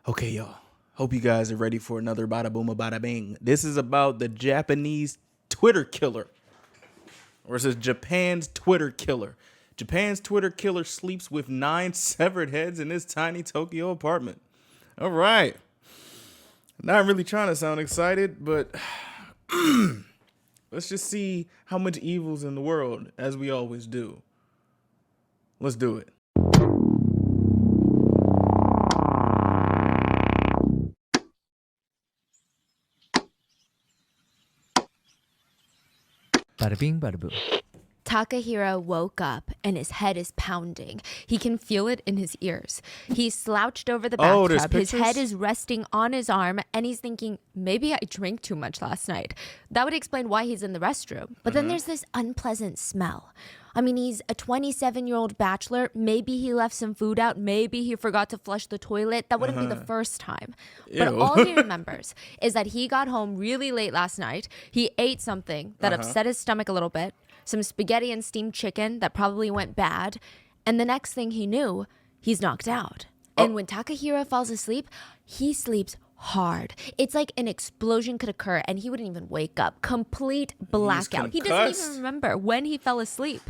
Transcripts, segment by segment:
Okay, y'all. Hope you guys are ready for another bada boom, bada bing. This is about the Japanese Twitter killer. Or it says Japan's Twitter killer. Japan's Twitter killer sleeps with 9 severed heads in his tiny Tokyo apartment. All right. Not really trying to sound excited, but let's just see how much evil's in the world, as we always do. Let's do it. Bada bing, bada boom. Takahiro woke up and his head is pounding. He can feel it in his ears. He's slouched over the Oh, there's bathtub. His pictures? head is resting on his arm and he's thinking, maybe I drank too much last night. That would explain why he's in the restroom. But then there's this unpleasant smell. I mean, he's a 27-year-old bachelor. Maybe he left some food out. Maybe he forgot to flush the toilet. That wouldn't be the first time. But Ew. all he remembers is that he got home really late last night. He ate something that upset his stomach a little bit. Some spaghetti and steamed chicken that probably went bad. And the next thing he knew, he's knocked out. And when Takahiro falls asleep, he sleeps hard. It's like an explosion could occur and he wouldn't even wake up. Complete blackout. He doesn't concussed. even remember when he fell asleep.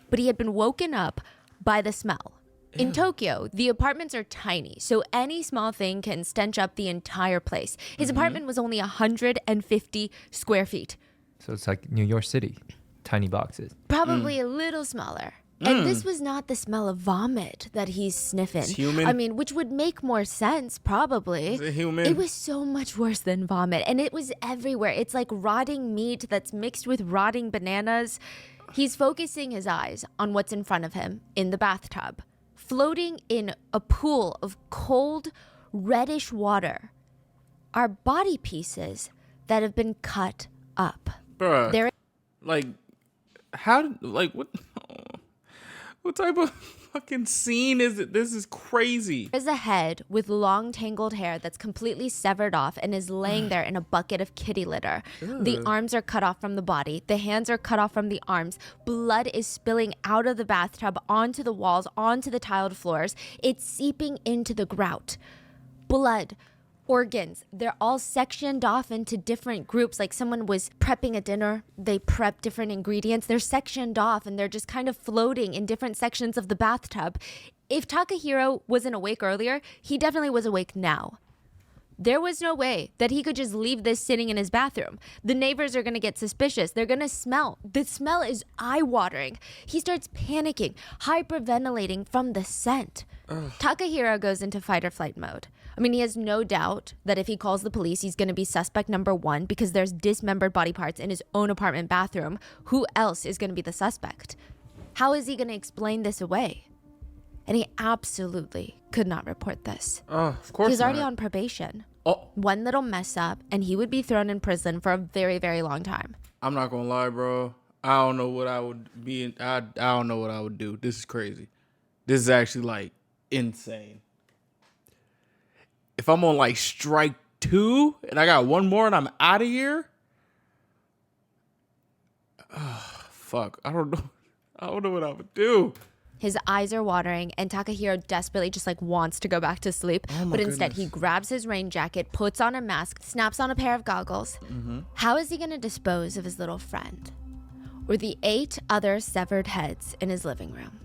But he had been woken up by the smell. In Tokyo, the apartments are tiny, so any small thing can stench up the entire place. His apartment was only 150 square feet. So it's like New York City, tiny boxes. Probably a little smaller. And this was not the smell of vomit that he's sniffing. It's human? I mean, which would make more sense, probably. Is it human? It was so much worse than vomit. And it was everywhere. It's like rotting meat that's mixed with rotting bananas. He's focusing his eyes on what's in front of him in the bathtub. Floating in a pool of cold, reddish water are body pieces that have been cut up. Bruh. They're Like, how, like, what type of fucking scene is it? This is crazy. There's a head with long tangled hair that's completely severed off and is laying there in a bucket of kitty litter. The arms are cut off from the body. The hands are cut off from the arms. Blood is spilling out of the bathtub onto the walls, onto the tiled floors. It's seeping into the grout. Blood, organs, they're all sectioned off into different groups. Like someone was prepping a dinner, they prep different ingredients. They're sectioned off and they're just kind of floating in different sections of the bathtub. If Takahiro wasn't awake earlier, he definitely was awake now. There was no way that he could just leave this sitting in his bathroom. The neighbors are going to get suspicious. They're going to smell. The smell is eye-watering. He starts panicking, hyperventilating from the scent. Takahiro goes into fight or flight mode. I mean, he has no doubt that if he calls the police, he's going to be suspect number one because there's dismembered body parts in his own apartment bathroom. Who else is going to be the suspect? How is he going to explain this away? And he absolutely could not report this. Of course He's already not. on probation. Oh, One little mess up, and he would be thrown in prison for a very, very long time. I'm not gonna lie, bro. I don't know what I would be in. I don't know what I would do. This is crazy. This is actually like insane. If I'm on like strike 2 and I got one more and I'm out of here, fuck. I don't know. I don't know what I would do. His eyes are watering, and Takahiro desperately just like wants to go back to sleep. But instead, he grabs his rain jacket, puts on a mask, snaps on a pair of goggles. How is he going to dispose of his little friend? Or the 8 other severed heads in his living room?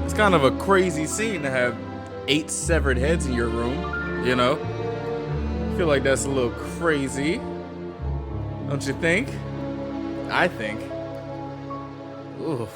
It's kind of a crazy scene to have 8 severed heads in your room, you know? I feel like that's a little crazy. Don't you think? I think. Oof,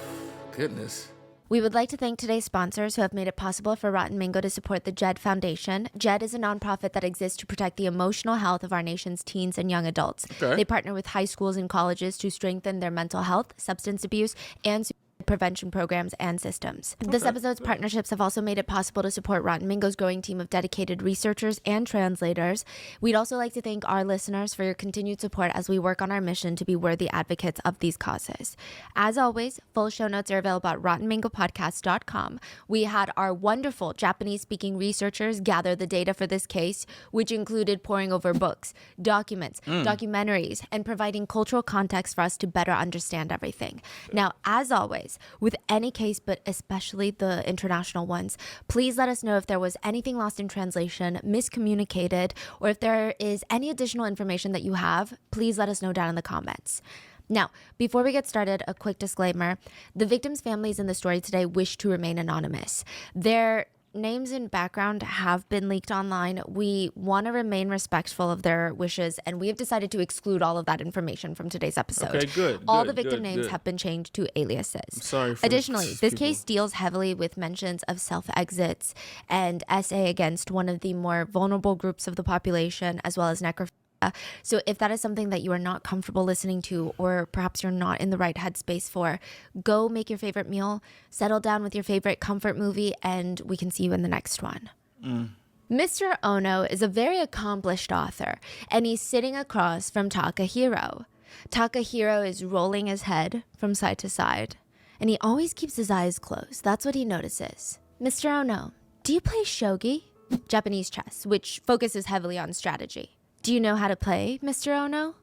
goodness. We would like to thank today's sponsors who have made it possible for Rotten Mango to support the JED Foundation. JED is a nonprofit that exists to protect the emotional health of our nation's teens and young adults. Okay. They partner with high schools and colleges to strengthen their mental health, substance abuse, and prevention programs and systems. This episode's partnerships have also made it possible to support Rotten Mango's growing team of dedicated researchers and translators. We'd also like to thank our listeners for your continued support as we work on our mission to be worthy advocates of these causes. As always, full show notes are available at rottenmangopodcast.com. We had our wonderful Japanese-speaking researchers gather the data for this case, which included poring over books, documents, documentaries, and providing cultural context for us to better understand everything. Now, as always, comments with any case, but especially the international ones. Please let us know if there was anything lost in translation, miscommunicated, or if there is any additional information that you have. Please let us know down in the comments. Now, before we get started, a quick disclaimer. The victims' families in the story today wish to remain anonymous. Their names and background have been leaked online. We want to remain respectful of their wishes, and we have decided to exclude all of that information from today's episode. Okay, good. All the victim names have been changed to aliases. I'm sorry for Additionally, this people. case deals heavily with mentions of self-exits and essay against one of the more vulnerable groups of the population, as well as necrophilia. So if that is something that you are not comfortable listening to, or perhaps you're not in the right headspace for, go make your favorite meal, settle down with your favorite comfort movie, and we can see you in the next one. Mr. Ono is a very accomplished author, and he's sitting across from Takahiro. Takahiro is rolling his head from side to side, and he always keeps his eyes closed. That's what he notices. Mr. Ono, do you play shogi? Japanese chess, which focuses heavily on strategy. Do you know how to play, Mr. Ono?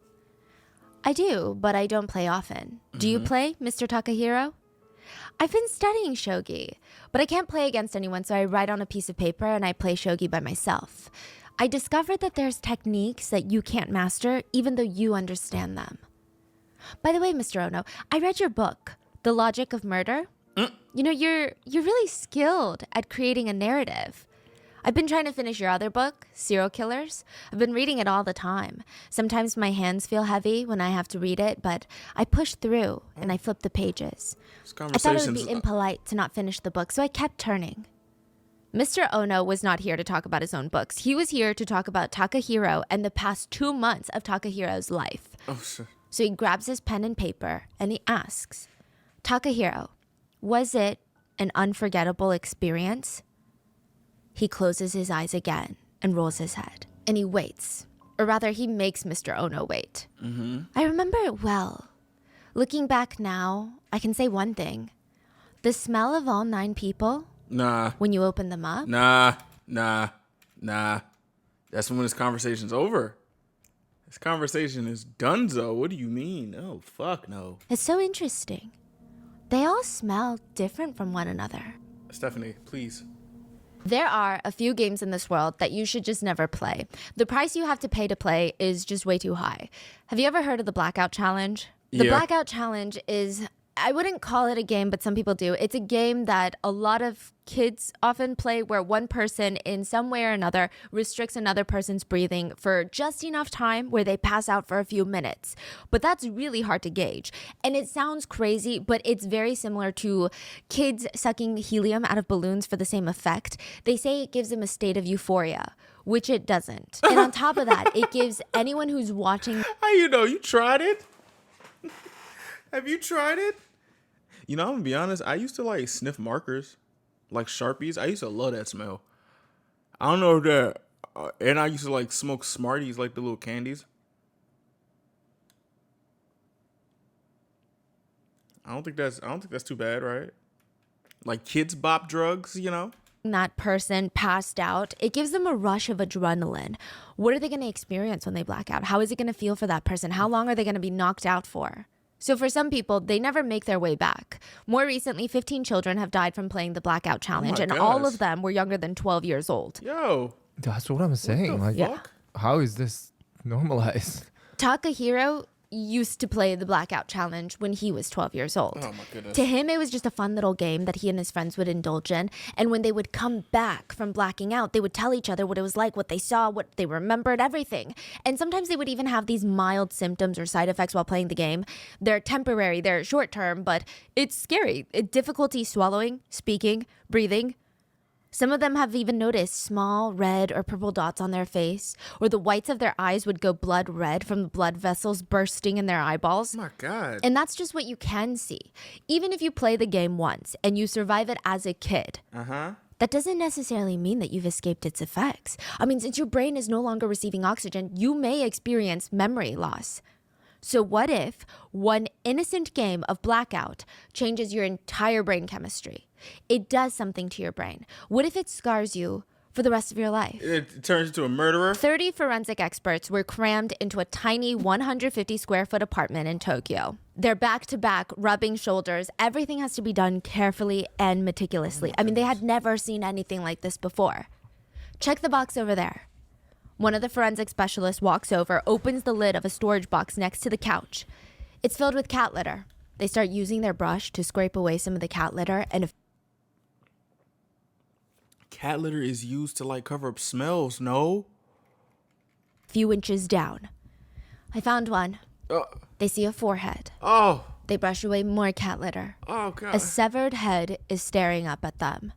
I do, but I don't play often. Do you play, Mr. Takahiro? I've been studying shogi, but I can't play against anyone, so I write on a piece of paper and I play shogi by myself. I discovered that there's techniques that you can't master, even though you understand them. By the way, Mr. Ono, I read your book, The Logic of Murder. You know, you're really skilled at creating a narrative. I've been trying to finish your other book, Serial Killers. I've been reading it all the time. Sometimes my hands feel heavy when I have to read it, but I push through and I flip the pages. I thought it would be impolite to not finish the book, so I kept turning. Mr. Ono was not here to talk about his own books. He was here to talk about Takahiro and the past 2 months of Takahiro's life. Oh, shit. So he grabs his pen and paper and he asks, Takahiro, was it an unforgettable experience? He closes his eyes again and rolls his head. And he waits. Or rather, he makes Mr. Ono wait. I remember it well. Looking back now, I can say one thing. The smell of all 9 people, when you open them up. Nah. That's when this conversation's over. This conversation is donezo. What do you mean? Oh, fuck no. It's so interesting. They all smell different from one another. Stephanie, please. There are a few games in this world that you should just never play. The price you have to pay to play is just way too high. Have you ever heard of the Blackout Challenge? The Blackout Challenge is, I wouldn't call it a game, but some people do. It's a game that a lot of kids often play where one person in some way or another restricts another person's breathing for just enough time where they pass out for a few minutes. But that's really hard to gauge. And it sounds crazy, but it's very similar to kids sucking helium out of balloons for the same effect. They say it gives them a state of euphoria, which it doesn't. And on top of that, it gives anyone who's watching... How you know? You tried it? Have you tried it? You know, I'm gonna be honest. I used to like sniff markers, like Sharpies. I used to love that smell. I don't know if that. And I used to like smoke Smarties, like the little candies. I don't think that's too bad, right? Like kids bop drugs, you know. That person passed out, it gives them a rush of adrenaline. What are they going to experience when they black out? How is it going to feel for that person? How long are they going to be knocked out for? So for some people, they never make their way back. More recently, 15 children have died from playing the Blackout Challenge, and all of them were younger than 12 years old. Yo. That's what I'm saying. Like, how is this normalized? Takahiro used to play the Blackout Challenge when he was 12 years old. Oh my goodness. To him, it was just a fun little game that he and his friends would indulge in. And when they would come back from blacking out, they would tell each other what it was like, what they saw, what they remembered, everything. And sometimes they would even have these mild symptoms or side effects while playing the game. They're temporary, they're short term, but it's scary. Difficulty swallowing, speaking, breathing. Some of them have even noticed small red or purple dots on their face, or the whites of their eyes would go blood red from the blood vessels bursting in their eyeballs. Oh my God. And that's just what you can see. Even if you play the game once and you survive it as a kid, that doesn't necessarily mean that you've escaped its effects. I mean, since your brain is no longer receiving oxygen, you may experience memory loss. So what if one innocent game of blackout changes your entire brain chemistry? It does something to your brain. What if it scars you for the rest of your life. It turns into a murderer? 30 forensic experts were crammed into a tiny 150 square foot apartment in Tokyo. They're back to back, rubbing shoulders. Everything has to be done carefully and meticulously. I mean, they had never seen anything like this before. Check the box over there. One of the forensic specialists walks over, opens the lid of a storage box next to the couch. It's filled with cat litter. They start using their brush to scrape away some of the cat litter, and Cat litter is used to like cover up smells, no? few inches down. I found one. They see a forehead. Oh. They brush away more cat litter. Oh, God. A severed head is staring up at them.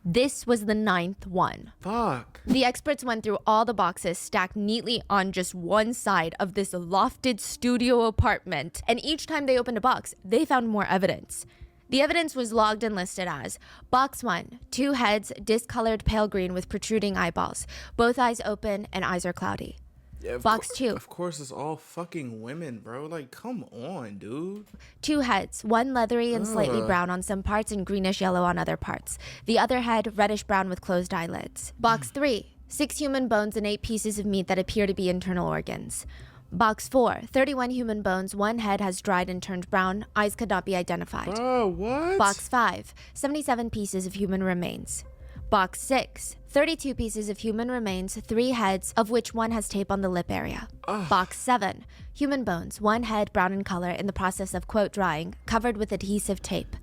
This was the 9th one. Fuck. The experts went through all the boxes stacked neatly on just one side of this lofted studio apartment. And each time they opened a box, they found more evidence. The evidence was logged and listed as Box 1, 2 heads, discolored pale green with protruding eyeballs. Both eyes open and eyes are cloudy. Yeah, Box 2. Of course, it's all fucking women, bro. Like, come on, dude. 2 heads, one leathery and slightly brown on some parts and greenish yellow on other parts. The other head, reddish brown with closed eyelids. Box 3, 6 human bones and 8 pieces of meat that appear to be internal organs. Box 4, 31 human bones, 1 head has dried and turned brown, eyes could not be identified. Oh, what? Box 5, 77 pieces of human remains. Box 6, 32 pieces of human remains, 3 heads, of which 1 has tape on the lip area. Box 7, human bones, 1 head brown in color in the process of, quote, drying, covered with adhesive tape.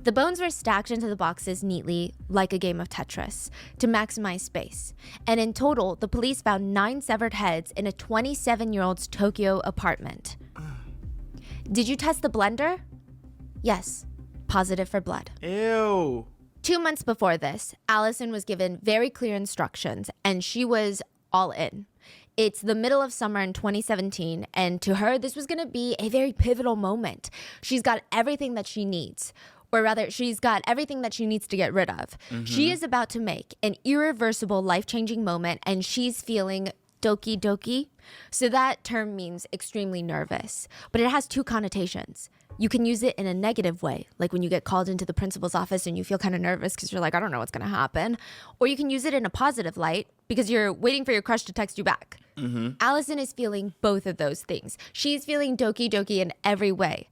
The bones were stacked into the boxes neatly, like a game of Tetris, to maximize space. And in total, the police found 9 severed heads in a 27-year-old's Tokyo apartment. Did you test the blender? Yes. Positive for blood. Ew. 2 months before this, Allison was given very clear instructions, and she was all in. It's the middle of summer in 2017, and to her, this was going to be a very pivotal moment. She's got everything that she needs. Or rather, she's got everything that she needs to get rid of. She is about to make an irreversible, life-changing moment, and she's feeling doki doki. So that term means extremely nervous, but it has 2 connotations. You can use it in a negative way, like when you get called into the principal's office and you feel kind of nervous because you're like, I don't know what's going to happen. Or you can use it in a positive light because you're waiting for your crush to text you back. Allison is feeling both of those things. She's feeling doki doki in every way.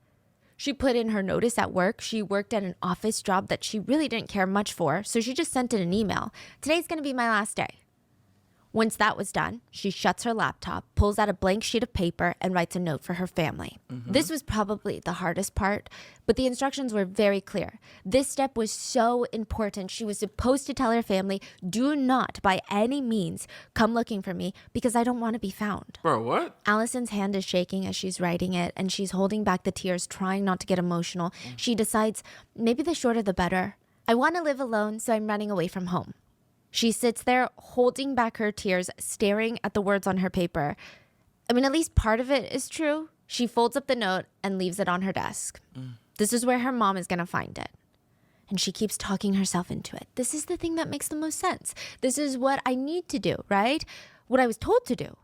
She put in her notice at work. She worked at an office job that she really didn't care much for, so she just sent in an email. Today's going to be my last day. Once that was done, she shuts her laptop, pulls out a blank sheet of paper, and writes a note for her family. This was probably the hardest part, but the instructions were very clear. This step was so important. She was supposed to tell her family, do not by any means come looking for me because I don't want to be found. Bro, what? Allison's hand is shaking as she's writing it, and she's holding back the tears, trying not to get emotional. She decides, maybe the shorter the better. I want to live alone, so I'm running away from home. She sits there holding back her tears, staring at the words on her paper. I mean, at least part of it is true. She folds up the note and leaves it on her desk. This is where her mom is going to find it. And she keeps talking herself into it. This is the thing that makes the most sense. This is what I need to do, right? What I was told to do.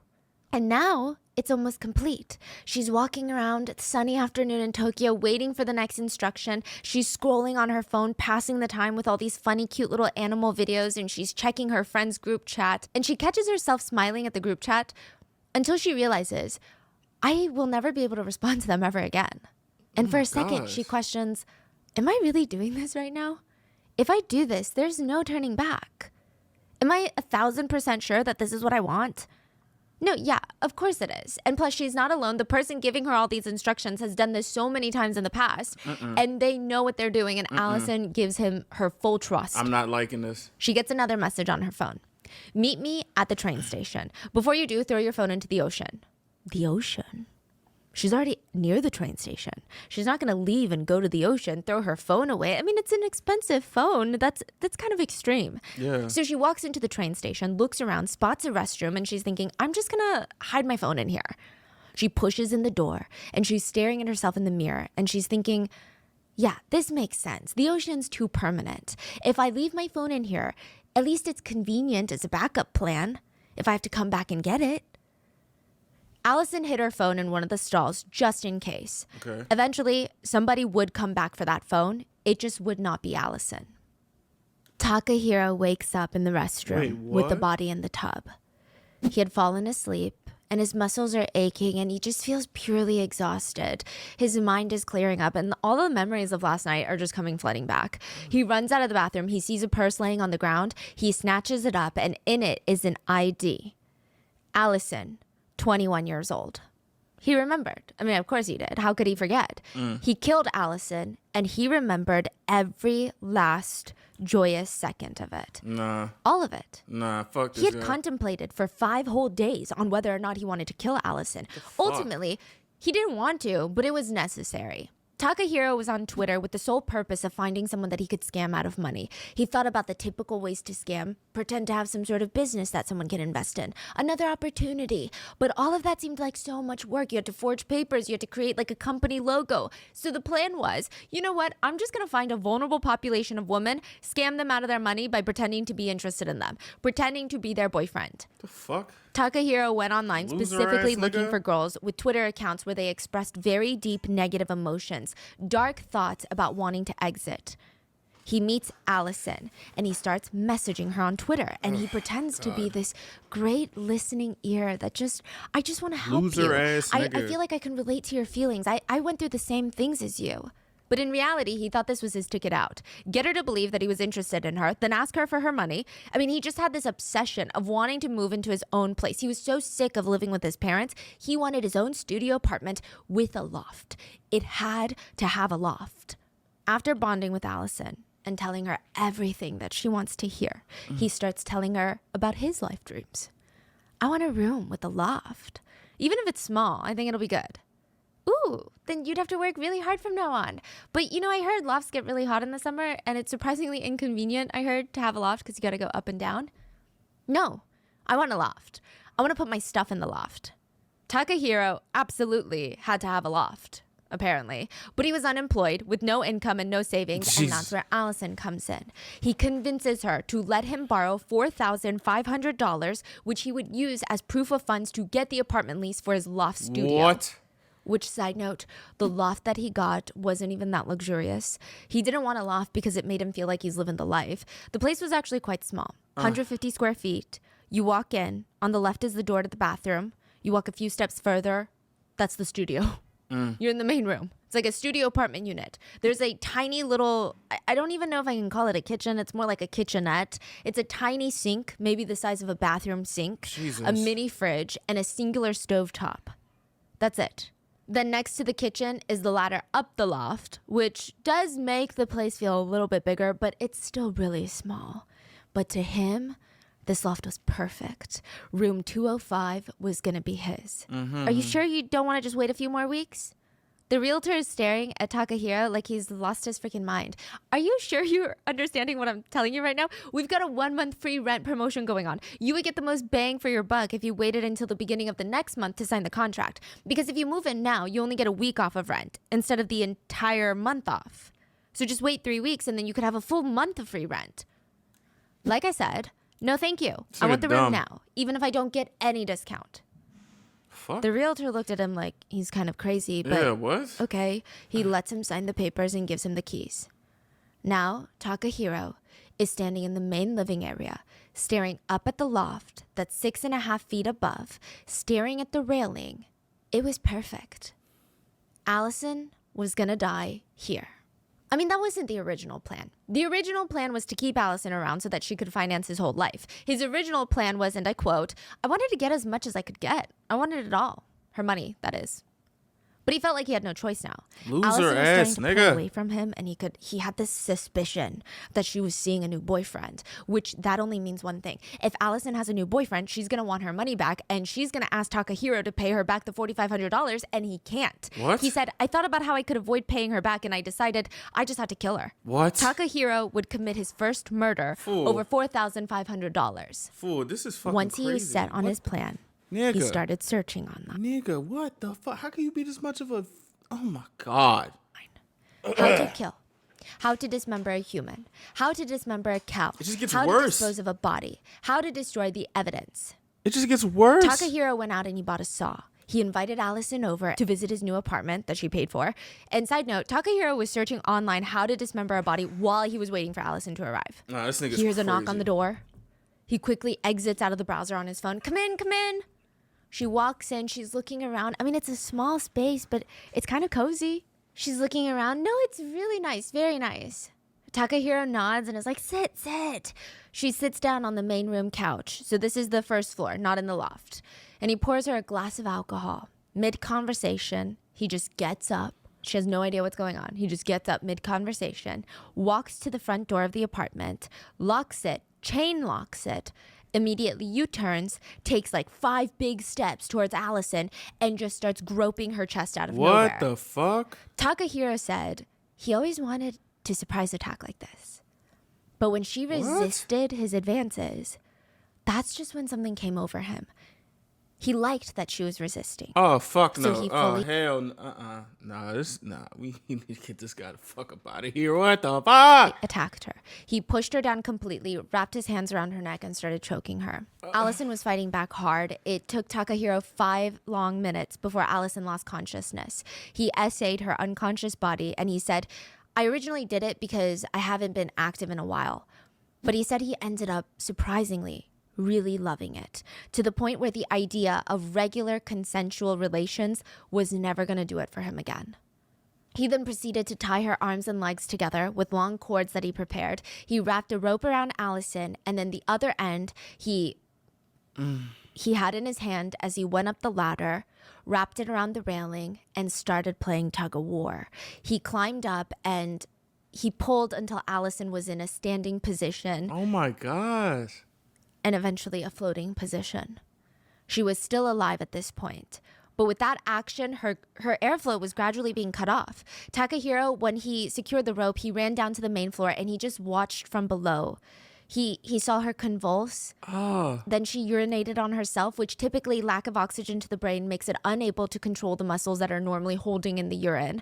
And now it's almost complete. She's walking around the sunny afternoon in Tokyo, waiting for the next instruction. She's scrolling on her phone, passing the time with all these funny, cute little animal videos, and she's checking her friend's group chat. And she catches herself smiling at the group chat until she realizes, I will never be able to respond to them ever again. And for a second, she questions, am I really doing this right now? If I do this, there's no turning back. Am I 1,000% sure that this is what I want? No, yeah, of course it is. And plus, she's not alone. The person giving her all these instructions has done this so many times in the past, and they know what they're doing, and Allison gives him her full trust. I'm not liking this. She gets another message on her phone. Meet me at the train station. Before you do, throw your phone into the ocean. The ocean? She's already near the train station. She's not going to leave and go to the ocean, throw her phone away. I mean, it's an expensive phone. That's kind of extreme. Yeah. So she walks into the train station, looks around, spots a restroom, and she's thinking, I'm just going to hide my phone in here. She pushes in the door, and she's staring at herself in the mirror, and she's thinking, yeah, this makes sense. The ocean's too permanent. If I leave my phone in here, at least it's convenient as a backup plan if I have to come back and get it. Allison hid her phone in one of the stalls just in case. Okay. Eventually, somebody would come back for that phone. It just would not be Allison. Takahiro wakes up in the restroom Wait, with the what? body in the tub. He had fallen asleep, and his muscles are aching, and he just feels purely exhausted. His mind is clearing up, and all the memories of last night are just coming flooding back. He runs out of the bathroom. He sees a purse laying on the ground. He snatches it up, and in it is an ID. Allison, 21 years old. He remembered. I mean, of course he did. How could he forget? He killed Allison, and he remembered every last joyous second of it. Nah, All of it. fuck this He had guy. contemplated for 5 whole days on whether or not he wanted to kill Allison. Ultimately, he didn't want to, but it was necessary. Takahiro was on Twitter with the sole purpose of finding someone that he could scam out of money. He thought about the typical ways to scam, pretend to have some sort of business that someone can invest in, another opportunity. But all of that seemed like so much work. You had to forge papers, you had to create like a company logo. So the plan was, you know what? I'm just going to find a vulnerable population of women, scam them out of their money by pretending to be interested in them, pretending to be their boyfriend. The fuck? Takahiro went online Loser specifically ass looking nigga. for girls with Twitter accounts where they expressed very deep negative emotions, dark thoughts about wanting to exit. He meets Allison and he starts messaging her on Twitter, and he pretends to be this great listening ear that I just want to help Loser you. ass I nigga. feel like I can relate to your feelings. I went through the same things as you. But in reality, he thought this was his ticket out. Get her to believe that he was interested in her, then ask her for her money. I mean, he just had this obsession of wanting to move into his own place. He was so sick of living with his parents. He wanted his own studio apartment with a loft. It had to have a loft. After bonding with Allison and telling her everything that she wants to hear, he starts telling her about his life dreams. I want a room with a loft. Even if it's small, I think it'll be good. Ooh, then you'd have to work really hard from now on. But you know, I heard lofts get really hot in the summer, and it's surprisingly inconvenient, I heard, to have a loft because you got to go up and down. No, I want a loft. I want to put my stuff in the loft. Takahiro absolutely had to have a loft, apparently. But he was unemployed with no income and no savings, and Jesus. that's where Allison comes in. He convinces her to let him borrow $4,500, which he would use as proof of funds to get the apartment lease for his loft studio. What? Which, side note, the loft that he got wasn't even that luxurious. He didn't want a loft because it made him feel like he's living the life. The place was actually quite small, 150 square feet. You walk in, on the left is the door to the bathroom. You walk a few steps further, that's the studio. You're in the main room. It's like a studio apartment unit. There's a tiny little, I don't even know if I can call it a kitchen. It's more like a kitchenette. It's a tiny sink, maybe the size of a bathroom sink, Jesus. a mini fridge, and a singular stovetop. That's it. Then next to the kitchen is the ladder up the loft, which does make the place feel a little bit bigger, but it's still really small. But to him, this loft was perfect. Room 205 was going to be his. Are you sure you don't want to just wait a few more weeks? The realtor is staring at Takahiro like he's lost his freaking mind. Are you sure you're understanding what I'm telling you right now? We've got a 1-month free rent promotion going on. You would get the most bang for your buck if you waited until the beginning of the next month to sign the contract. Because if you move in now, you only get a week off of rent instead of the entire month off. So just wait 3 weeks and then you could have a full month of free rent. Like I said, no thank you. I want the room now, even if I don't get any discount. Fuck. The realtor looked at him like he's kind of crazy, but Yeah, what? okay. He lets him sign the papers and gives him the keys. Now, Takahiro is standing in the main living area, staring up at the loft that's 6.5 feet above, staring at the railing. It was perfect. Allison was gonna die here. I mean, that wasn't the original plan. The original plan was to keep Allison around so that she could finance his whole life. His original plan was, and I quote, I wanted to get as much as I could get. I wanted it all. Her money, that is. But he felt like he had no choice now. Loser Allison was ass trying to nigga. pull away from him, and he had this suspicion that she was seeing a new boyfriend, which that only means one thing. If Allison has a new boyfriend, she's gonna want her money back, and she's gonna ask Takahiro to pay her back the $4,500, and he can't. What? He said, I thought about how I could avoid paying her back, and I decided I just had to kill her. What? Takahiro would commit his first murder Fool. over $4,500. Fool, this is fucking Once crazy. he was set on What his plan, Nigga. he started searching online. Nigga, what the fuck? How can you be this much of a... Oh my God. How to kill. How to dismember a human. How to dismember a cow. It just gets how worse. to dispose of a body. How to destroy the evidence. It just gets worse. Takahiro went out and he bought a saw. He invited Allison over to visit his new apartment that she paid for. And side note, Takahiro was searching online how to dismember a body while he was waiting for Allison to arrive. Nah, this nigga's He hears a knock crazy. on the door. He quickly exits out of the browser on his phone. Come in, come in. She walks in. She's looking around. I mean, it's a small space, but it's kind of cozy. She's looking around. No, it's really nice. Very nice. Takahiro nods and is like, sit, sit. She sits down on the main room couch. So this is the first floor, not in the loft. And he pours her a glass of alcohol. Mid-conversation, he just gets up. She has no idea what's going on. He just gets up mid-conversation, walks to the front door of the apartment, locks it, chain locks it, immediately U-turns, takes like 5 big steps towards Allison, and just starts groping her chest out of nowhere. What the fuck? Takahiro said he always wanted to surprise attack like this. But when she resisted his advances, that's just when something came over him. He liked that she was resisting. Oh, fuck no. So he Oh, fully- hell no. Nah, we need to get this guy the fuck up out of here. What the fuck? Attacked her. He pushed her down completely, wrapped his hands around her neck, and started choking her. Allison was fighting back hard. It took Takahiro 5 long minutes before Allison lost consciousness. He essayed her unconscious body, and he said, I originally did it because I haven't been active in a while. But he said he ended up, surprisingly, really loving it, to the point where the idea of regular consensual relations was never going to do it for him again. He then proceeded to tie her arms and legs together with long cords that he prepared. He wrapped a rope around Allison, and then the other end he had in his hand as he went up the ladder, wrapped it around the railing, and started playing tug-of-war. He climbed up and he pulled until Allison was in a standing position. Oh my gosh. And eventually a floating position. She was still alive at this point. But with that action, her airflow was gradually being cut off. Takahiro, when he secured the rope, he ran down to the main floor and he just watched from below. He saw her convulse. Then she urinated on herself, which typically lack of oxygen to the brain makes it unable to control the muscles that are normally holding in the urine.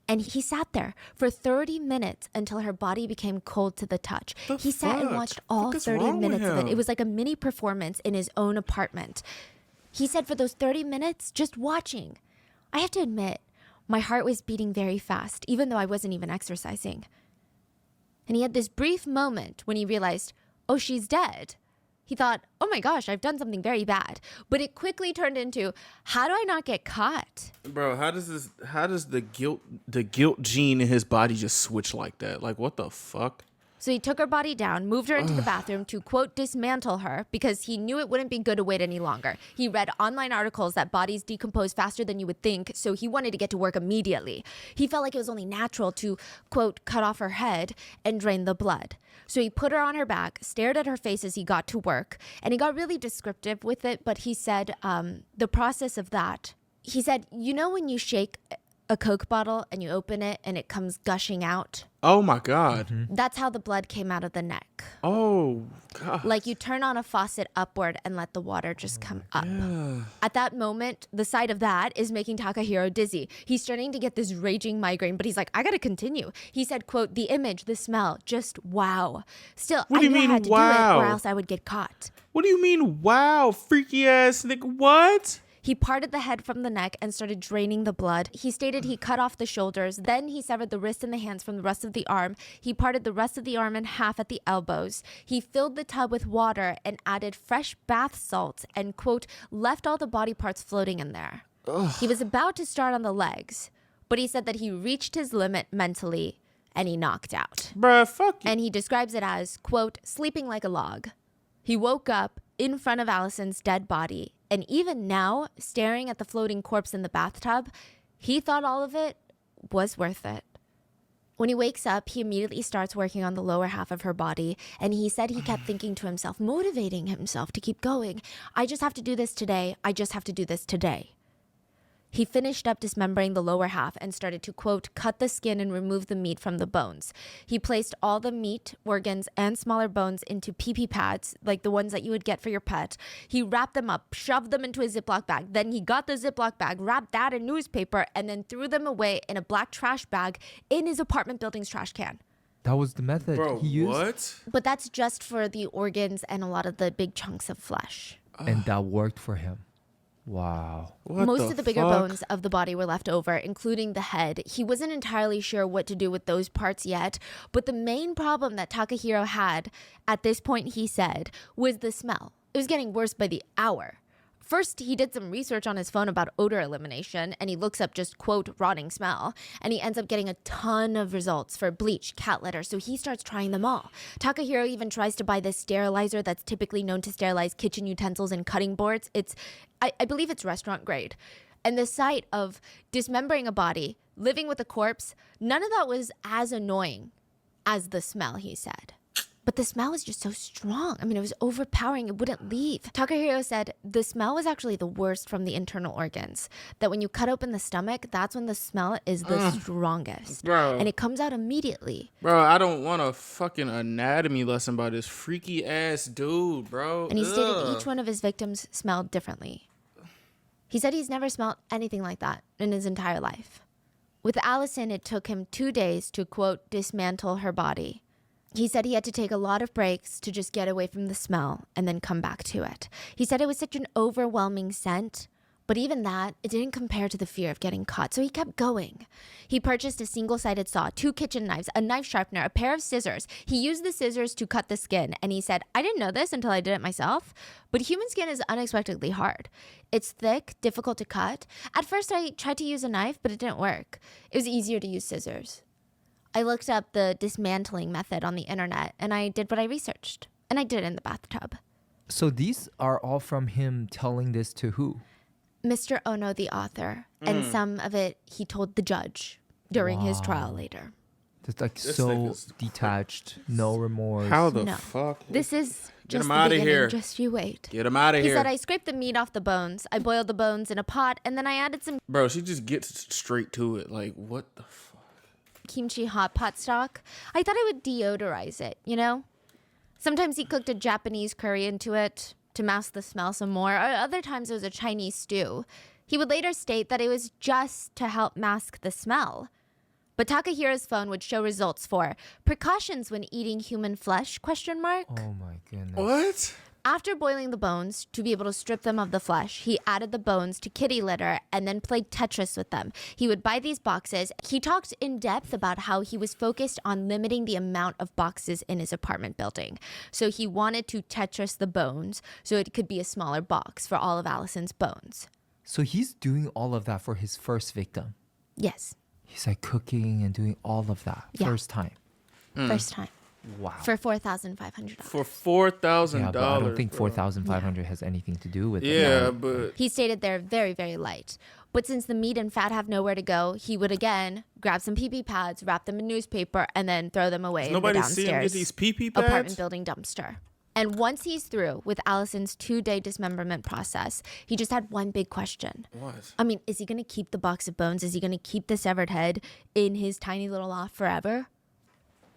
And he sat there for 30 minutes until her body became cold to the touch. He sat and watched all 30 minutes of it. It was like a mini performance in his own apartment. He said for those 30 minutes, just watching, I have to admit, my heart was beating very fast, even though I wasn't even exercising. And he had this brief moment when he realized, oh, she's dead. He thought, oh my gosh, I've done something very bad. But it quickly turned into, how do I not get caught? Bro, how does the guilt gene in his body just switch like that? Like, what the fuck? So he took her body down, moved her into the bathroom to, quote, dismantle her because he knew it wouldn't be good to wait any longer. He read online articles that bodies decompose faster than you would think, so he wanted to get to work immediately. He felt like it was only natural to, quote, cut off her head and drain the blood. So he put her on her back, stared at her face as he got to work, and he got really descriptive with it, but he said the process of that, he said, you know when you shake a Coke bottle and you open it and it comes gushing out? Oh my God. That's how the blood came out of the neck. Oh God. Like you turn on a faucet upward and let the water just come up. Yeah. At that moment, the sight of that is making Takahiro dizzy. He's starting to get this raging migraine, but he's like, I gotta continue. He said, quote, the image, the smell, just wow. Still, What do you I knew mean, I had to wow? do it or else I would get caught. What do you mean, wow, freaky ass nigga? What? He parted the head from the neck and started draining the blood. He stated he cut off the shoulders. Then he severed the wrist and the hands from the rest of the arm. He parted the rest of the arm in half at the elbows. He filled the tub with water and added fresh bath salts and, quote, left all the body parts floating in there. He was about to start on the legs, but he said that he reached his limit mentally and he knocked out. Bruh, fuck you. And he describes it as, quote, sleeping like a log. He woke up in front of Allison's dead body, and even now, staring at the floating corpse in the bathtub, he thought all of it was worth it. When he wakes up, he immediately starts working on the lower half of her body, and he said he kept thinking to himself, motivating himself to keep going. I just have to do this today. I just have to do this today. He finished up dismembering the lower half and started to, quote, cut the skin and remove the meat from the bones. He placed all the meat, organs, and smaller bones into pee-pee pads, like the ones that you would get for your pet. He wrapped them up, shoved them into a Ziploc bag. Then he got the Ziploc bag, wrapped that in newspaper, and then threw them away in a black trash bag in his apartment building's trash can. That was the method Bro, he used. what? But that's just for the organs and a lot of the big chunks of flesh. And that worked for him. Wow. Most of the bigger bones of the body were left over, including the head. He wasn't entirely sure what to do with those parts yet, but the main problem that Takahiro had at this point, he said, was the smell. It was getting worse by the hour. First, he did some research on his phone about odor elimination, and he looks up just, quote, rotting smell, and he ends up getting a ton of results for bleach, cat litter, so he starts trying them all. Takahiro even tries to buy this sterilizer that's typically known to sterilize kitchen utensils and cutting boards. I believe it's restaurant grade. And the sight of dismembering a body, living with a corpse, none of that was as annoying as the smell, he said. But the smell was just so strong. I mean, it was overpowering. It wouldn't leave. Takahiro said the smell was actually the worst from the internal organs. That when you cut open the stomach, that's when the smell is the strongest. Bro. And it comes out immediately. Bro, I don't want a fucking anatomy lesson by this freaky ass dude, bro. And he stated each one of his victims smelled differently. He said he's never smelled anything like that in his entire life. With Allison, it took him 2 days to, quote, dismantle her body. He said he had to take a lot of breaks to just get away from the smell and then come back to it. He said it was such an overwhelming scent, but even that, it didn't compare to the fear of getting caught, so he kept going. He purchased a single-sided saw, 2 kitchen knives, a knife sharpener, a pair of scissors. He used the scissors to cut the skin, and he said, I didn't know this until I did it myself, but human skin is unexpectedly hard. It's thick, difficult to cut. At first, I tried to use a knife, but it didn't work. It was easier to use scissors. I looked up the dismantling method on the internet, and I did what I researched. And I did it in the bathtub. So these are all from him telling this to who? Mr. Ono, the author. And some of it he told the judge during his trial later. It's like This so nigga's detached, no remorse. How the No. fuck? This is Get just him the outta beginning. here. Just you wait. Get him out of He here. said, I scraped the meat off the bones. I boiled the bones in a pot, and then I added some Bro, she just gets straight to it. Like, what the fuck? kimchi hot pot stock. I thought I would deodorize it, you know? Sometimes he cooked a Japanese curry into it to mask the smell some more. Or other times it was a Chinese stew. He would later state that it was just to help mask the smell. But Takahiro's phone would show results for precautions when eating human flesh, ? Oh my goodness. What? After boiling the bones, to be able to strip them of the flesh, he added the bones to kitty litter and then played Tetris with them. He would buy these boxes. He talked in depth about how he was focused on limiting the amount of boxes in his apartment building. So he wanted to Tetris the bones so it could be a smaller box for all of Allison's bones. So he's doing all of that for his first victim. Yes, He's like cooking and doing all of that Yeah. first time. first time. Wow. For $4,500. For $4,000. Yeah, but I don't think bro. 4,500 has anything to do with it. Yeah, but He stated they're very, very light. But since the meat and fat have nowhere to go, he would again grab some pee-pee pads, wrap them in newspaper, and then throw them away in the nobody see him get downstairs these pee-pee apartment pads? building dumpster. And once he's through with Allison's 2-day dismemberment process, he just had one big question. What? I mean, is he going to keep the box of bones? Is he going to keep the severed head in his tiny little loft forever?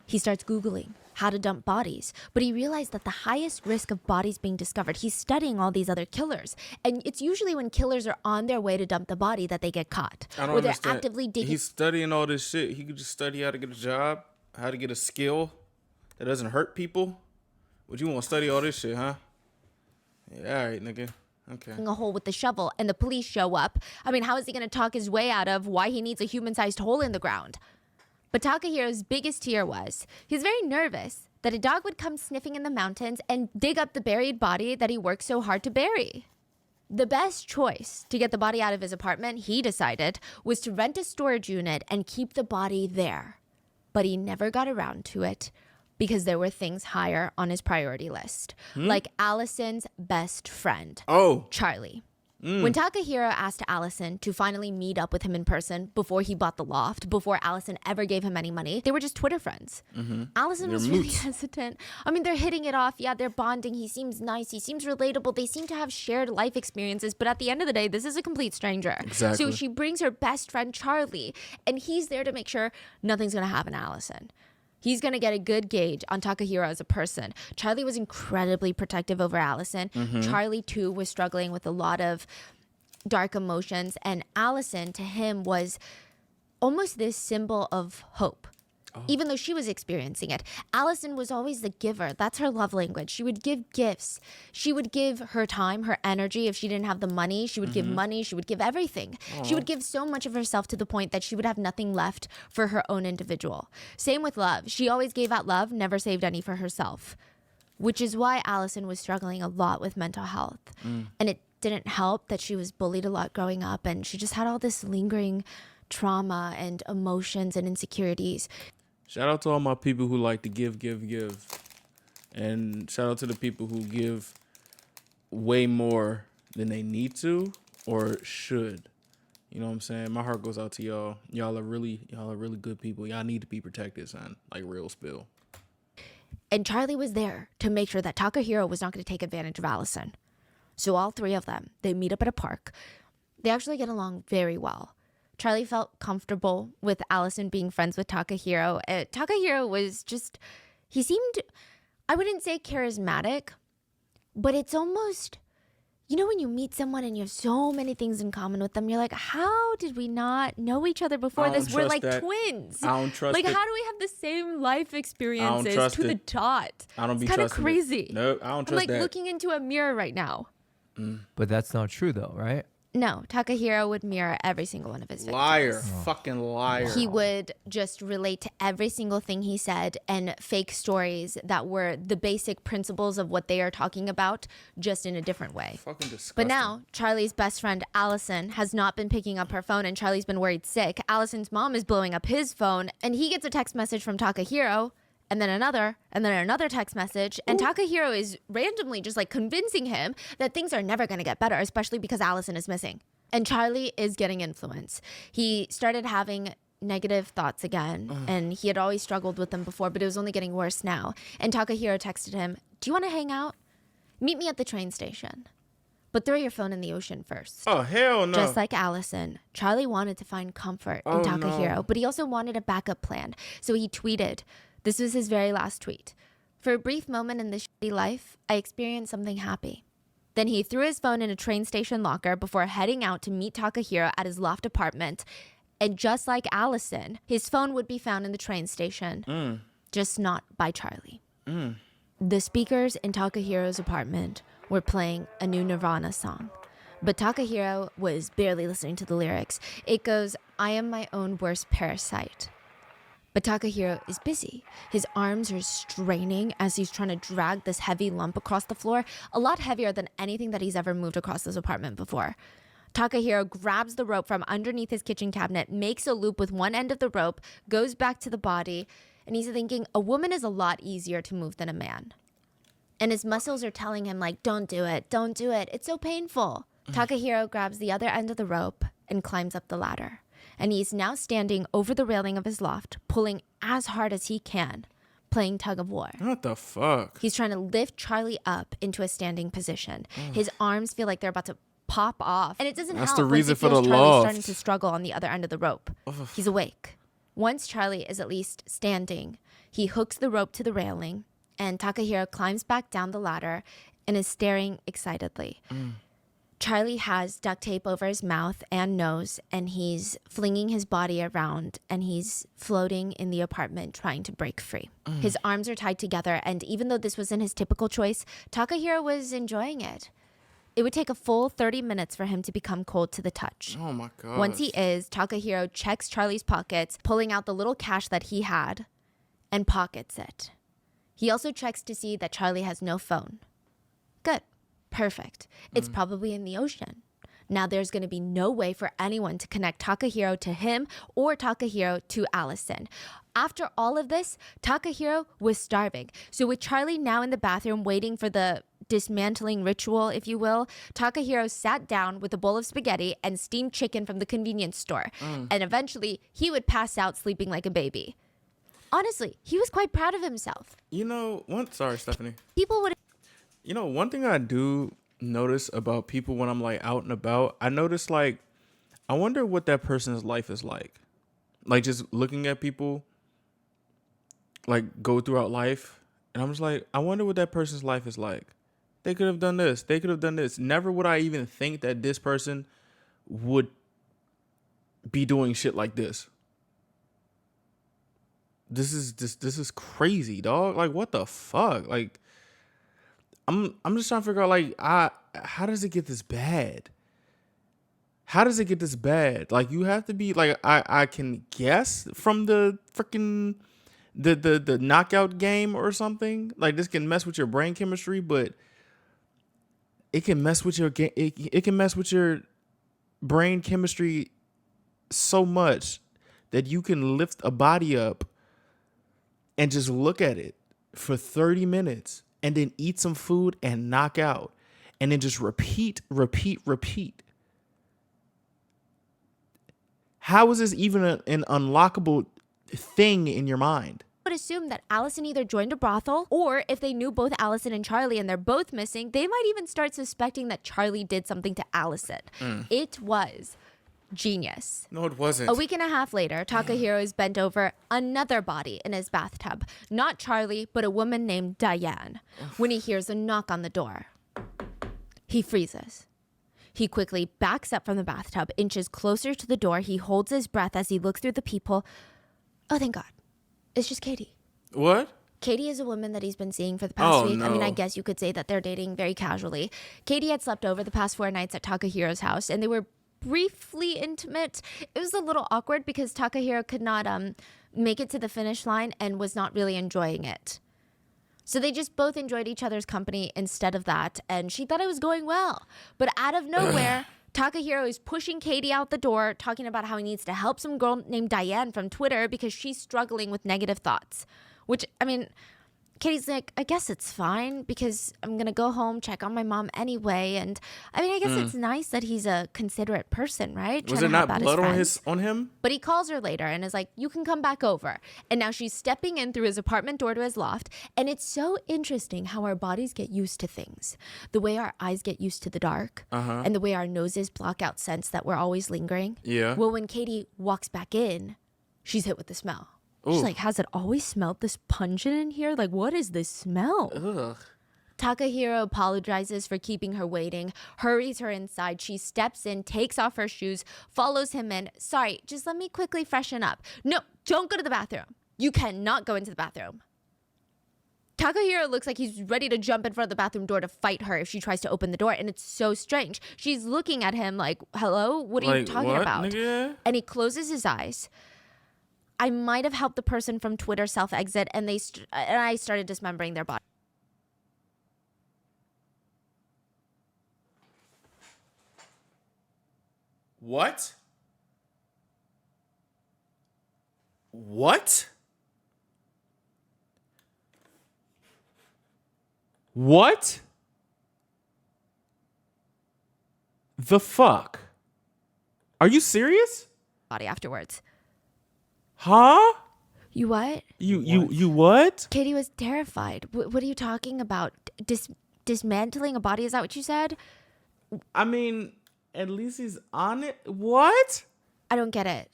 He starts Googling how to dump bodies, but he realized that the highest risk of bodies being discovered, he's studying all these other killers. And it's usually when killers are on their way to dump the body that they get caught. I don't or they're understand. actively digging. He's studying all this shit. He could just study how to get a job, how to get a skill that doesn't hurt people. Would you want to study all this shit, huh? Yeah, all right, nigga. Okay. a hole with the shovel and the police show up. I mean, how is he going to talk his way out of why he needs a human-sized hole in the ground? But Takahiro's biggest fear was he's very nervous that a dog would come sniffing in the mountains and dig up the buried body that he worked so hard to bury. The best choice to get the body out of his apartment, he decided, was to rent a storage unit and keep the body there. But he never got around to it because there were things higher on his priority list, like Allison's best friend, Oh, Charlie. When Takahiro asked Allison to finally meet up with him in person before he bought the loft, before Allison ever gave him any money, they were just Twitter friends. Allison They're was really moots. hesitant. I mean, they're hitting it off. Yeah, they're bonding. He seems nice. He seems relatable. They seem to have shared life experiences. But at the end of the day, this is a complete stranger. Exactly. So she brings her best friend, Charlie, and he's there to make sure nothing's going to happen to Allison. He's going to get a good gauge on Takahiro as a person. Charlie was incredibly protective over Allison. Charlie, too, was struggling with a lot of dark emotions. And Allison, to him, was almost this symbol of hope. even though she was experiencing it. Allison was always the giver. That's her love language. She would give gifts. She would give her time, her energy. If she didn't have the money, she would give money. She would give everything. She would give so much of herself to the point that she would have nothing left for her own individual. Same with love. She always gave out love, never saved any for herself, which is why Allison was struggling a lot with mental health. And it didn't help that she was bullied a lot growing up, and she just had all this lingering trauma and emotions and insecurities. Shout out to all my people who like to give. And shout out to the people who give way more than they need to or should. You know what I'm saying? My heart goes out to y'all. Y'all are really good people. Y'all need to be protected, son. Like real spill. And Charlie was there to make sure that Takahiro was not going to take advantage of Allison. So all three of them, they meet up at a park. They actually get along very well. Charlie felt comfortable with Allison being friends with Takahiro. Takahiro was just, he seemed, I wouldn't say charismatic, but it's almost, you know, when you meet someone and you have so many things in common with them, you're like, how did we not know each other before this? We're like twins. I don't trust like, it. how do we have the same life experiences to the dot? I don't be it's kind of trusting crazy. it. No, I don't trust I'm like that. looking into a mirror right now. But that's not true, though, right? No, Takahiro would mirror every single one of his victims. Liar. Fucking liar. He would just relate to every single thing he said and fake stories that were the basic principles of what they are talking about, just in a different way. Fucking disgusting. But now, Charlie's best friend, Allison, has not been picking up her phone, and Charlie's been worried sick. Allison's mom is blowing up his phone, and he gets a text message from Takahiro, and then another text message. And Takahiro is randomly just like convincing him that things are never going to get better, especially because Allison is missing. And Charlie is getting influence. He started having negative thoughts again, and he had always struggled with them before, but it was only getting worse now. And Takahiro texted him, "Do you want to hang out? Meet me at the train station. But throw your phone in the ocean first." Oh, hell no. Just like Allison, Charlie wanted to find comfort in Takahiro, but he also wanted a backup plan. So he tweeted, this was his very last tweet. "For a brief moment in this shitty life, I experienced something happy." Then he threw his phone in a train station locker before heading out to meet Takahiro at his loft apartment. And just like Allison, his phone would be found in the train station, just not by Charlie. The speakers in Takahiro's apartment were playing a new Nirvana song. But Takahiro was barely listening to the lyrics. It goes, "I am my own worst parasite." But Takahiro is busy. His arms are straining as he's trying to drag this heavy lump across the floor, a lot heavier than anything that he's ever moved across this apartment before. Takahiro grabs the rope from underneath his kitchen cabinet, makes a loop with one end of the rope, goes back to the body, and he's thinking a woman is a lot easier to move than a man. And his muscles are telling him, like, don't do it, it's so painful. Takahiro grabs the other end of the rope and climbs up the ladder. And he's now standing over the railing of his loft, pulling as hard as he can, playing tug of war. What the fuck? He's trying to lift Charlie up into a standing position. His arms feel like they're about to pop off. And it doesn't help the reason once he for feels the Charlie loft. starting to struggle on the other end of the rope. He's awake. Once Charlie is at least standing, he hooks the rope to the railing, and Takahiro climbs back down the ladder and is staring excitedly. Charlie has duct tape over his mouth and nose, and he's flinging his body around, and he's floating in the apartment trying to break free. His arms are tied together, and even though this wasn't his typical choice, Takahiro was enjoying it. It would take a full 30 minutes for him to become cold to the touch. Oh my god. Once he is, Takahiro checks Charlie's pockets, pulling out the little cash that he had, and pockets it. He also checks to see that Charlie has no phone. Good. Perfect. It's probably in the ocean. Now there's going to be no way for anyone to connect Takahiro to him or Takahiro to Allison. After all of this, Takahiro was starving. So with Charlie now in the bathroom waiting for the dismantling ritual, if you will, Takahiro sat down with a bowl of spaghetti and steamed chicken from the convenience store. And eventually he would pass out sleeping like a baby. Honestly, he was quite proud of himself. You know, sorry, Stephanie. People would... You know, one thing I do notice about people when I'm like out and about, I notice like, I wonder what that person's life is like. Like just looking at people like go throughout life. And I'm just like, I wonder what that person's life is like. They could have done this. They could have done this. Never would I even think that this person would be doing shit like this. this is crazy, dog. Like, what the fuck? Like, I'm just trying to figure out, like, how does it get this bad? How does it get this bad? Like, you have to be like, I can guess from the freaking the knockout game or something. Like, this can mess with your brain chemistry, but it can mess with your it can mess with your brain chemistry so much that you can lift a body up and just look at it for 30 minutes and then eat some food and knock out and then just repeat. How is this even an unlockable thing in your mind? Would assume that Allison either joined a brothel, or if they knew both Allison and Charlie and they're both missing, they might even start suspecting that Charlie did something to Allison. It was genius. No, it wasn't. A week and a half later, Takahiro is bent over another body in his bathtub. Not Charlie, but a woman named Diane. When he hears a knock on the door, he freezes. He quickly backs up from the bathtub, inches closer to the door. He holds his breath as he looks through the peephole. Oh, thank God. It's just Katie. What? Katie is a woman that he's been seeing for the past week. No. I mean, I guess you could say that they're dating very casually. Katie had slept over the past 4 nights at Takahiro's house, and they were briefly intimate. It was a little awkward because Takahiro could not make it to the finish line and was not really enjoying it. So they just both enjoyed each other's company instead of that, and she thought it was going well. But out of nowhere, Takahiro is pushing Katie out the door, talking about how he needs to help some girl named Diane from Twitter because she's struggling with negative thoughts. Which, I mean, Katie's like, I guess it's fine because I'm going to go home, check on my mom anyway. And I mean, I guess it's nice that he's a considerate person, right? Was there not blood on him? But he calls her later and is like, you can come back over. And now she's stepping in through his apartment door to his loft. And it's so interesting how our bodies get used to things. The way our eyes get used to the dark. And the way our noses block out scents that were always lingering. Yeah. Well, when Katie walks back in, she's hit with the smell. She's like, has it always smelled this pungent in here? Like, what is this smell? Ugh. Takahiro apologizes for keeping her waiting, hurries her inside. She steps in, takes off her shoes, follows him in. Sorry, just let me quickly freshen up. No, don't go to the bathroom. You cannot go into the bathroom. Takahiro looks like he's ready to jump in front of the bathroom door to fight her if she tries to open the door. And it's so strange. She's looking at him like, hello? What are you talking about? Nigga? And he closes his eyes. I might have helped the person from Twitter self-exit, and I started dismembering their body. What? What? What? The fuck? Are you serious? Body afterwards. Huh? You what? You what? Katie was terrified. What are you talking about? Dismantling a body? Is that what you said? I mean, at least he's on it. What? I don't get it.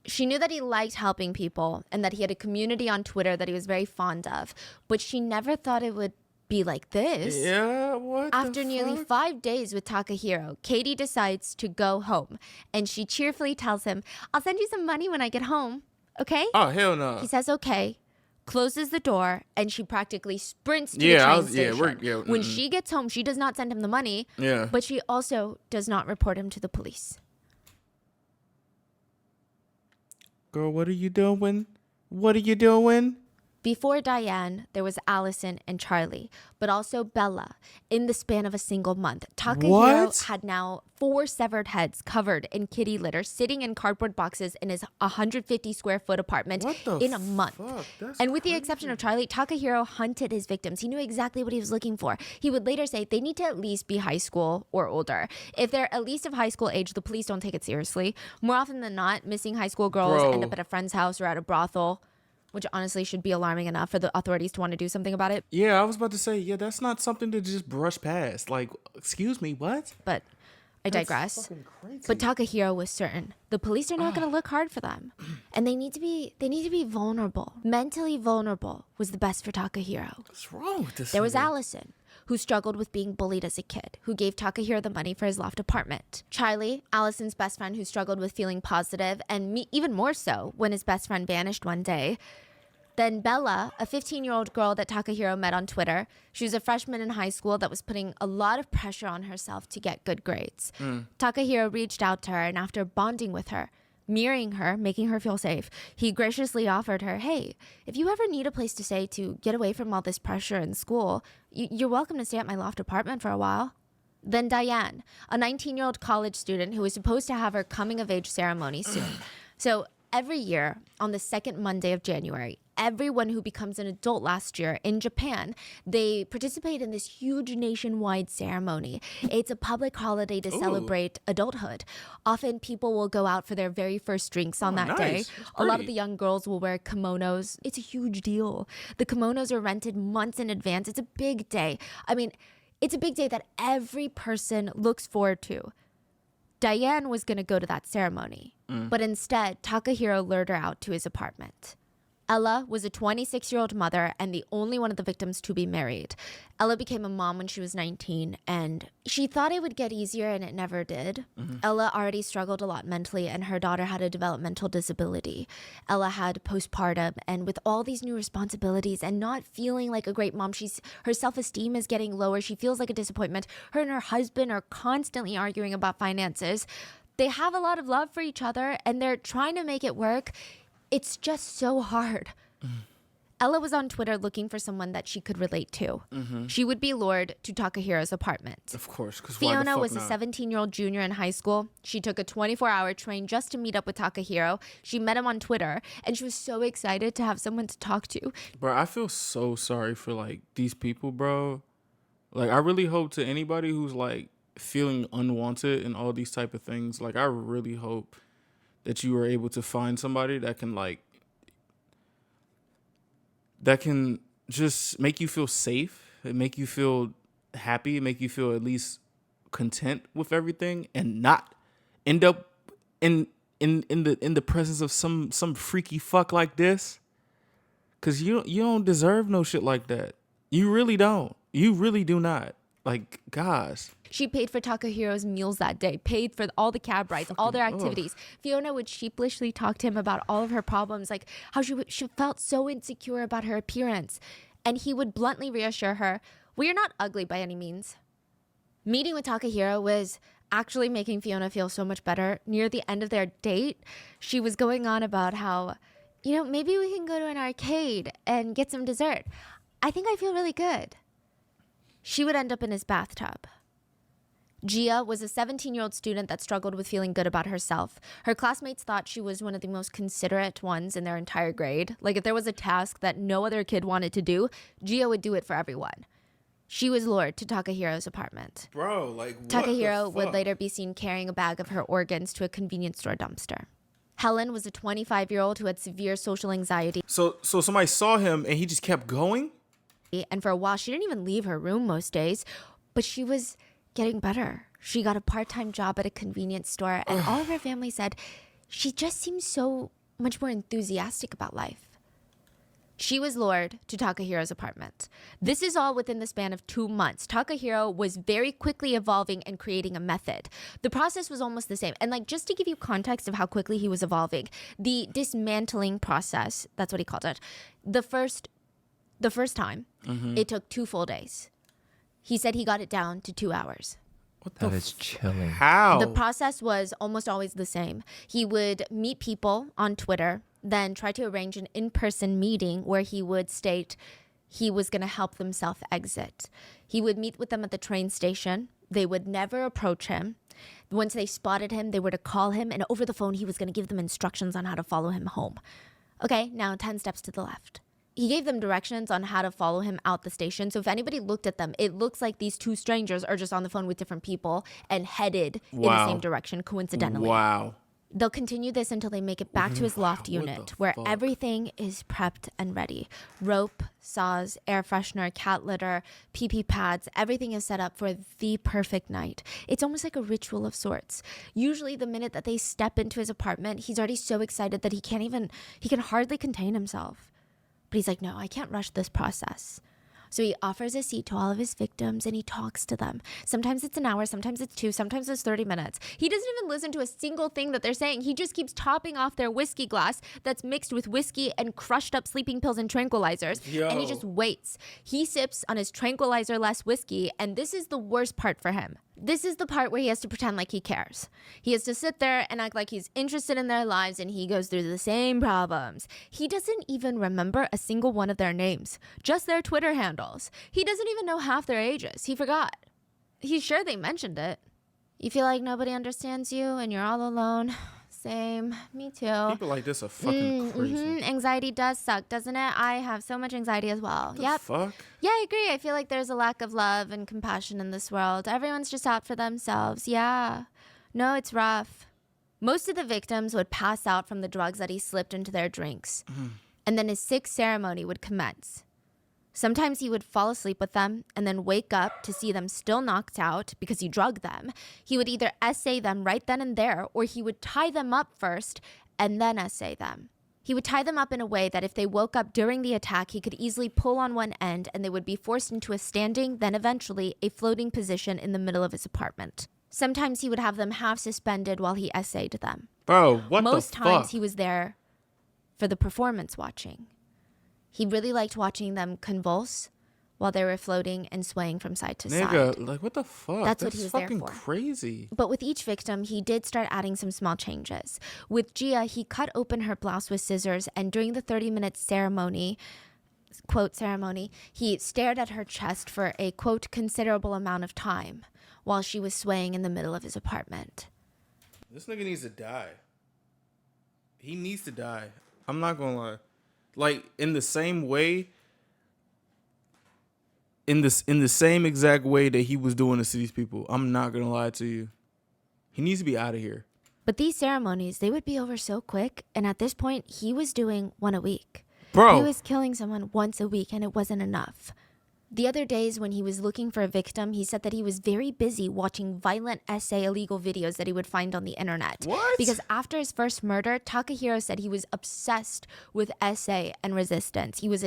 She knew that he liked helping people and that he had a community on Twitter that he was very fond of, but she never thought it would be like this. Yeah, what? After nearly 5 days with Takahiro, Katie decides to go home, and she cheerfully tells him, I'll send you some money when I get home. Okay? Oh, hell no. He says okay, closes the door, and she practically sprints to the train station. When she gets home, she does not send him the money, but she also does not report him to the police. Girl, what are you doing? What are you doing? Before Diane, there was Allison and Charlie, but also Bella. In the span of a single month, Takahiro had now 4 severed heads covered in kitty litter, sitting in cardboard boxes in his 150 square foot apartment in a month. And with the exception of Charlie, Takahiro hunted his victims. He knew exactly what he was looking for. He would later say they need to at least be high school or older. If they're at least of high school age, the police don't take it seriously. More often than not, missing high school girls end up at a friend's house or at a brothel, which honestly should be alarming enough for the authorities to want to do something about it. Yeah, I was about to say, that's not something to just brush past. Like, excuse me, what? But I digress. But Takahiro was certain the police are not going to look hard for them, and they need to be vulnerable. Mentally vulnerable was the best for Takahiro. What's wrong with this? There was Allison, who struggled with being bullied as a kid, who gave Takahiro the money for his loft apartment. Charlie, Allison's best friend, who struggled with feeling positive, and even more so when his best friend vanished one day. Then Bella, a 15-year-old girl that Takahiro met on Twitter, she was a freshman in high school that was putting a lot of pressure on herself to get good grades. Takahiro reached out to her, and after bonding with her, mirroring her, making her feel safe, he graciously offered her, hey, if you ever need a place to stay to get away from all this pressure in school, you're welcome to stay at my loft apartment for a while. Then Diane, a 19-year-old college student who was supposed to have her coming-of-age ceremony soon. So every year, on the second Monday of January, everyone who becomes an adult last year in Japan, they participate in this huge nationwide ceremony. It's a public holiday to celebrate adulthood. Often people will go out for their very first drinks on that day. A lot of the young girls will wear kimonos. It's a huge deal. The kimonos are rented months in advance. It's a big day. I mean, it's a big day that every person looks forward to. Diane was going to go to that ceremony, but instead, Takahiro lured her out to his apartment. Ella was a 26-year-old mother and the only one of the victims to be married. Ella became a mom when she was 19, and she thought it would get easier, and it never did. Ella already struggled a lot mentally, and her daughter had a developmental disability. Ella had postpartum, and with all these new responsibilities and not feeling like a great mom, her self-esteem is getting lower. She feels like a disappointment. Her and her husband are constantly arguing about finances. They have a lot of love for each other, and they're trying to make it work. It's just so hard. Ella was on Twitter looking for someone that she could relate to. She would be lured to Takahiro's apartment. Of course. Fiona was a 17-year-old junior in high school. She took a 24-hour train just to meet up with Takahiro. She met him on Twitter, and she was so excited to have someone to talk to. Bro, I feel so sorry for, like, these people, bro. Like, I really hope to anybody who's, like, feeling unwanted and all these type of things, like, I really hope that you are able to find somebody that can, like, that can just make you feel safe and make you feel happy, make you feel at least content with everything, and not end up in the presence of some freaky fuck like this. Cause you don't deserve no shit like that. You really don't. You really do not. Like, gosh. She paid for Takahiro's meals that day, paid for all the cab rides, all their activities. Fiona would sheepishly talk to him about all of her problems, like how she felt so insecure about her appearance. And he would bluntly reassure her, "We are not ugly by any means." Meeting with Takahiro was actually making Fiona feel so much better. Near the end of their date, she was going on about how, maybe we can go to an arcade and get some dessert. I think I feel really good. She would end up in his bathtub. Gia was a 17-year-old student that struggled with feeling good about herself. Her classmates thought she was one of the most considerate ones in their entire grade. Like, if there was a task that no other kid wanted to do, Gia would do it for everyone. She was lured to Takahiro's apartment. Bro, like, what Takahiro would later be seen carrying a bag of her organs to a convenience store dumpster. Helen was a 25-year-old who had severe social anxiety. So somebody saw him and he just kept going? And for a while, she didn't even leave her room most days, but she was getting better. She got a part-time job at a convenience store, and all of her family said she just seems so much more enthusiastic about life. She was lured to Takahiro's apartment. This is all within the span of 2 months. Takahiro was very quickly evolving and creating a method. The process was almost the same. And just to give you context of how quickly he was evolving, the dismantling process, that's what he called it, the first time, it took 2 full days. He said he got it down to 2 hours. That is chilling. How? The process was almost always the same. He would meet people on Twitter, then try to arrange an in-person meeting where he would state he was going to help them self-exit. He would meet with them at the train station. They would never approach him. Once they spotted him, they were to call him, and over the phone, he was going to give them instructions on how to follow him home. Okay, now 10 steps to the left. He gave them directions on how to follow him out the station. So if anybody looked at them, it looks like these 2 strangers are just on the phone with different people and headed in the same direction, coincidentally. Wow. They'll continue this until they make it back to his loft unit, where everything is prepped and ready. Rope, saws, air freshener, cat litter, pee-pee pads, everything is set up for the perfect night. It's almost like a ritual of sorts. Usually the minute that they step into his apartment, he's already so excited that he can hardly contain himself. But he's like, no, I can't rush this process. So he offers a seat to all of his victims and he talks to them. Sometimes it's an hour, sometimes it's 2, sometimes it's 30 minutes. He doesn't even listen to a single thing that they're saying. He just keeps topping off their whiskey glass that's mixed with whiskey and crushed up sleeping pills and tranquilizers. Yo. And he just waits. He sips on his tranquilizer-less whiskey, and this is the worst part for him. This is the part where he has to pretend like he cares. He has to sit there and act like he's interested in their lives, and he goes through the same problems. He doesn't even remember a single one of their names, just their Twitter handles. He doesn't even know half their ages. He forgot. He's sure they mentioned it. You feel like nobody understands you and you're all alone. Same. Me too. People like this are fucking crazy. Anxiety does suck, doesn't it? I have so much anxiety as well. The fuck? Yeah, I agree. I feel like there's a lack of love and compassion in this world. Everyone's just out for themselves. Yeah. No, it's rough. Most of the victims would pass out from the drugs that he slipped into their drinks. And then his sick ceremony would commence. Sometimes he would fall asleep with them and then wake up to see them still knocked out because he drugged them. He would either essay them right then and there, or he would tie them up first and then essay them. He would tie them up in a way that if they woke up during the attack, he could easily pull on one end and they would be forced into a standing, then eventually a floating position in the middle of his apartment. Sometimes he would have them half suspended while he essayed them. Bro, what the fuck? Most times he was there for the performance watching. He really liked watching them convulse while they were floating and swaying from side to side. Nigga, like what the fuck? That's what he was there fucking for. Crazy. But with each victim, he did start adding some small changes. With Gia, he cut open her blouse with scissors, and during the 30-minute ceremony, quote ceremony, he stared at her chest for a, quote, considerable amount of time while she was swaying in the middle of his apartment. This nigga needs to die. He needs to die. I'm not gonna lie. Like, in the same way, in the same exact way that he was doing this to these people, I'm not gonna lie to you. He needs to be out of here. But these ceremonies, they would be over so quick, and at this point, he was doing one a week. Bro. He was killing someone once a week, and it wasn't enough. The other days when he was looking for a victim, he said that he was very busy watching violent essay illegal videos that he would find on the internet. What? Because after his first murder, Takahiro said he was obsessed with essay and resistance. He was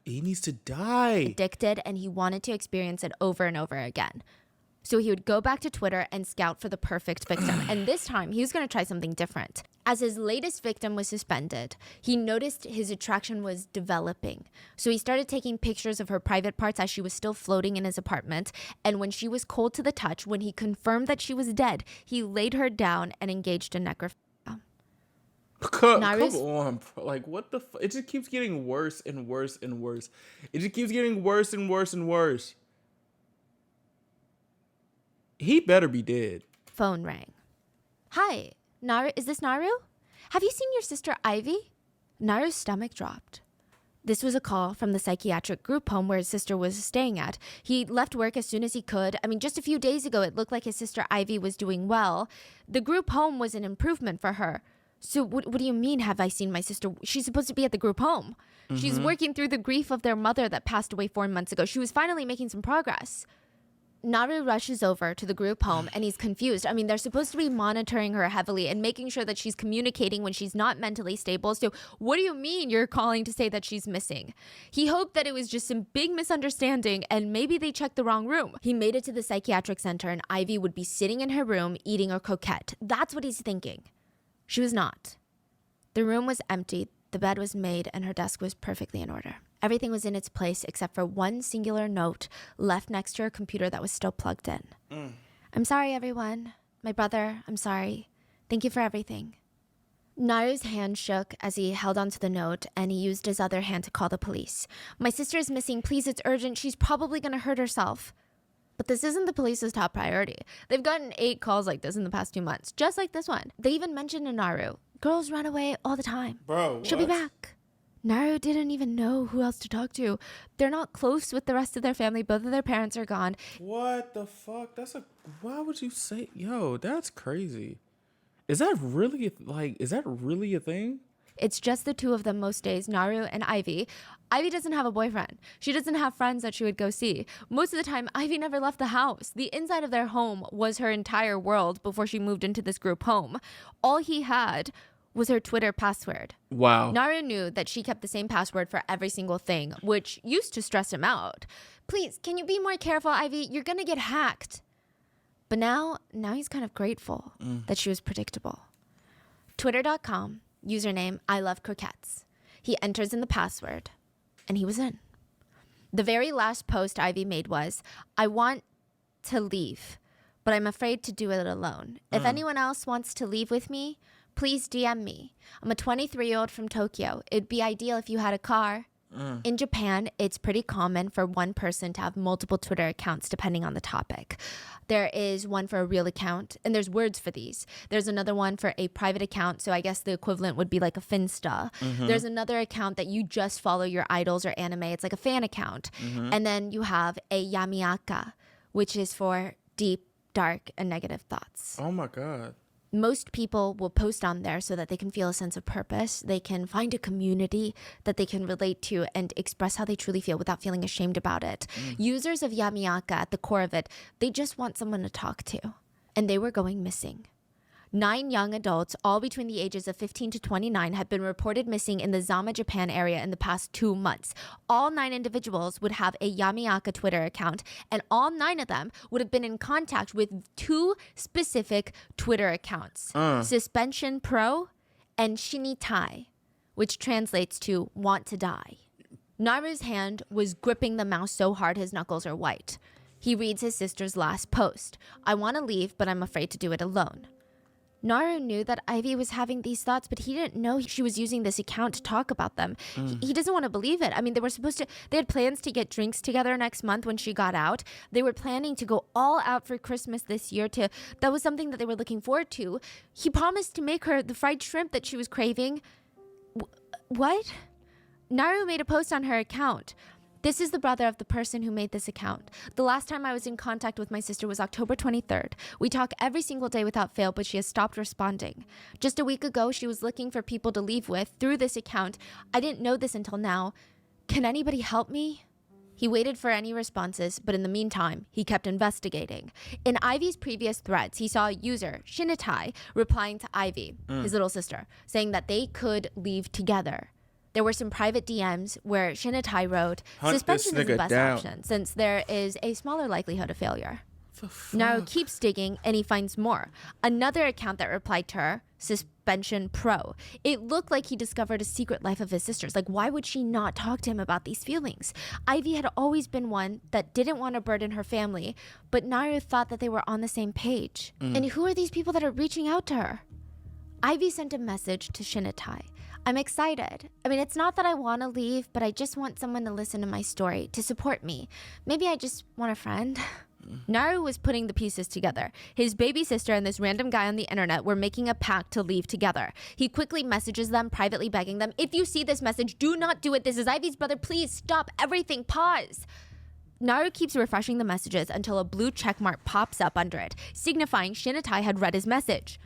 He needs to die. addicted and he wanted to experience it over and over again. So he would go back to Twitter and scout for the perfect victim. And this time, he was going to try something different. As his latest victim was suspended, he noticed his attraction was developing. So he started taking pictures of her private parts as she was still floating in his apartment. And when she was cold to the touch, when he confirmed that she was dead, he laid her down and engaged in necrophilia. Come on, bro. Like, what the fuck? It just keeps getting worse and worse and worse. It just keeps getting worse and worse and worse. He better be dead. Phone rang. Hi, Naru, is this Naru? Have you seen your sister Ivy? Naru's stomach dropped. This was a call from the psychiatric group home where his sister was staying at. He left work as soon as he could. I mean, just a few days ago, it looked like his sister Ivy was doing well. The group home was an improvement for her. So what do you mean, have I seen my sister? She's supposed to be at the group home. She's working through the grief of their mother that passed away 4 months ago. She was finally making some progress. Naru rushes over to the group home and he's confused. I mean, they're supposed to be monitoring her heavily and making sure that she's communicating when she's not mentally stable. So what do you mean you're calling to say that she's missing? He hoped that it was just some big misunderstanding and maybe they checked the wrong room. He made it to the psychiatric center and Ivy would be sitting in her room eating a croquette. That's what he's thinking. She was not. The room was empty, the bed was made, and her desk was perfectly in order. Everything was in its place except for one singular note left next to her computer that was still plugged in. I'm sorry, everyone. My brother, I'm sorry. Thank you for everything. Naru's hand shook as he held onto the note, and he used his other hand to call the police. My sister is missing. Please, it's urgent. She's probably going to hurt herself. But this isn't the police's top priority. They've gotten 8 calls like this in the past 2 months, just like this one. They even mentioned in Naru. Girls run away all the time. Bro, She'll be back. Naru didn't even know who else to talk to. They're not close with the rest of their family. Both of their parents are gone. What the fuck? Why would you say, yo, that's crazy. Is that really a thing? It's just the two of them most days, Naru and Ivy. Ivy doesn't have a boyfriend. She doesn't have friends that she would go see. Most of the time, Ivy never left the house. The inside of their home was her entire world before she moved into this group home. All he had was her Twitter password. Wow. Naru knew that she kept the same password for every single thing, which used to stress him out. Please, can you be more careful, Ivy? You're gonna get hacked. But now he's kind of grateful that she was predictable. Twitter.com, username I love croquettes. He enters in the password, and he was in. The very last post Ivy made was, I want to leave, but I'm afraid to do it alone. If anyone else wants to leave with me, please DM me. I'm a 23-year-old from Tokyo. It'd be ideal if you had a car. In Japan, it's pretty common for one person to have multiple Twitter accounts depending on the topic. There is one for a real account, and there's words for these. There's another one for a private account, so I guess the equivalent would be like a Finsta. There's another account that you just follow your idols or anime. It's like a fan account. And then you have a Yamiaka, which is for deep, dark, and negative thoughts. Oh my God. Most people will post on there so that they can feel a sense of purpose. They can find a community that they can relate to and express how they truly feel without feeling ashamed about it. Users of Yamiaka, at the core of it, they just want someone to talk to. And they were going missing. 9 young adults, all between the ages of 15 to 29, have been reported missing in the Zama, Japan area in the past 2 months. All 9 individuals would have a Yamiaka Twitter account, and all 9 of them would have been in contact with 2 specific Twitter accounts, Suspension Pro and Shinitai, which translates to want to die. Naru's hand was gripping the mouse so hard his knuckles are white. He reads his sister's last post. I want to leave, but I'm afraid to do it alone. Naru knew that Ivy was having these thoughts, but he didn't know she was using this account to talk about them. He doesn't want to believe it. I mean, they had plans to get drinks together next month when she got out. They were planning to go all out for Christmas this year. That was something that they were looking forward to. He promised to make her the fried shrimp that she was craving. What? Naru made a post on her account. This is the brother of the person who made this account. The last time I was in contact with my sister was October 23rd. We talk every single day without fail, but she has stopped responding. Just a week ago, she was looking for people to leave with through this account. I didn't know this until now. Can anybody help me? He waited for any responses, but in the meantime, he kept investigating. In Ivy's previous threads, he saw a user, Shinitai, replying to Ivy, his little sister, saying that they could leave together. There were some private DMs where Shinitai wrote, suspension is the best option since there is a smaller likelihood of failure. Naru keeps digging and he finds more. Another account that replied to her, Suspension Pro. It looked like he discovered a secret life of his sister's. Like, why would she not talk to him about these feelings? Ivy had always been one that didn't want to burden her family, but Naru thought that they were on the same page. And who are these people that are reaching out to her? Ivy sent a message to Shinitai. I'm excited. I mean, it's not that I want to leave, but I just want someone to listen to my story, to support me. Maybe I just want a friend. Naru was putting the pieces together. His baby sister and this random guy on the internet were making a pact to leave together. He quickly messages them, privately begging them, if you see this message, do not do it. This is Ivy's brother. Please stop everything. Pause. Naru keeps refreshing the messages until a blue checkmark pops up under it, signifying Shinitai had read his message.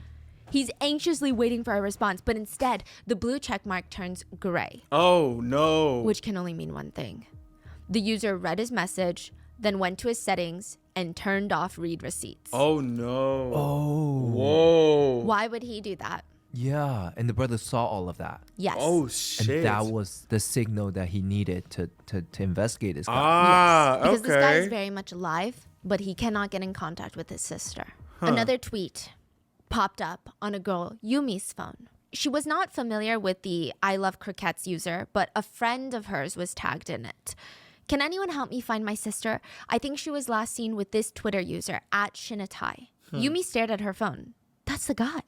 He's anxiously waiting for a response, but instead, the blue checkmark turns gray. Oh, no. Which can only mean one thing. The user read his message, then went to his settings and turned off read receipts. Oh, no. Oh. Whoa. Why would he do that? Yeah, and the brother saw all of that. Yes. Oh, shit. And that was the signal that he needed to investigate this guy. Ah, yes. Because okay. this guy is very much alive, but he cannot get in contact with his sister. Another tweet popped up on a girl, Yumi's phone. She was not familiar with the I Love Croquettes user, but a friend of hers was tagged in it. Can anyone help me find my sister? I think she was last seen with this Twitter user, @Shinitai. Yumi stared at her phone. That's the guy.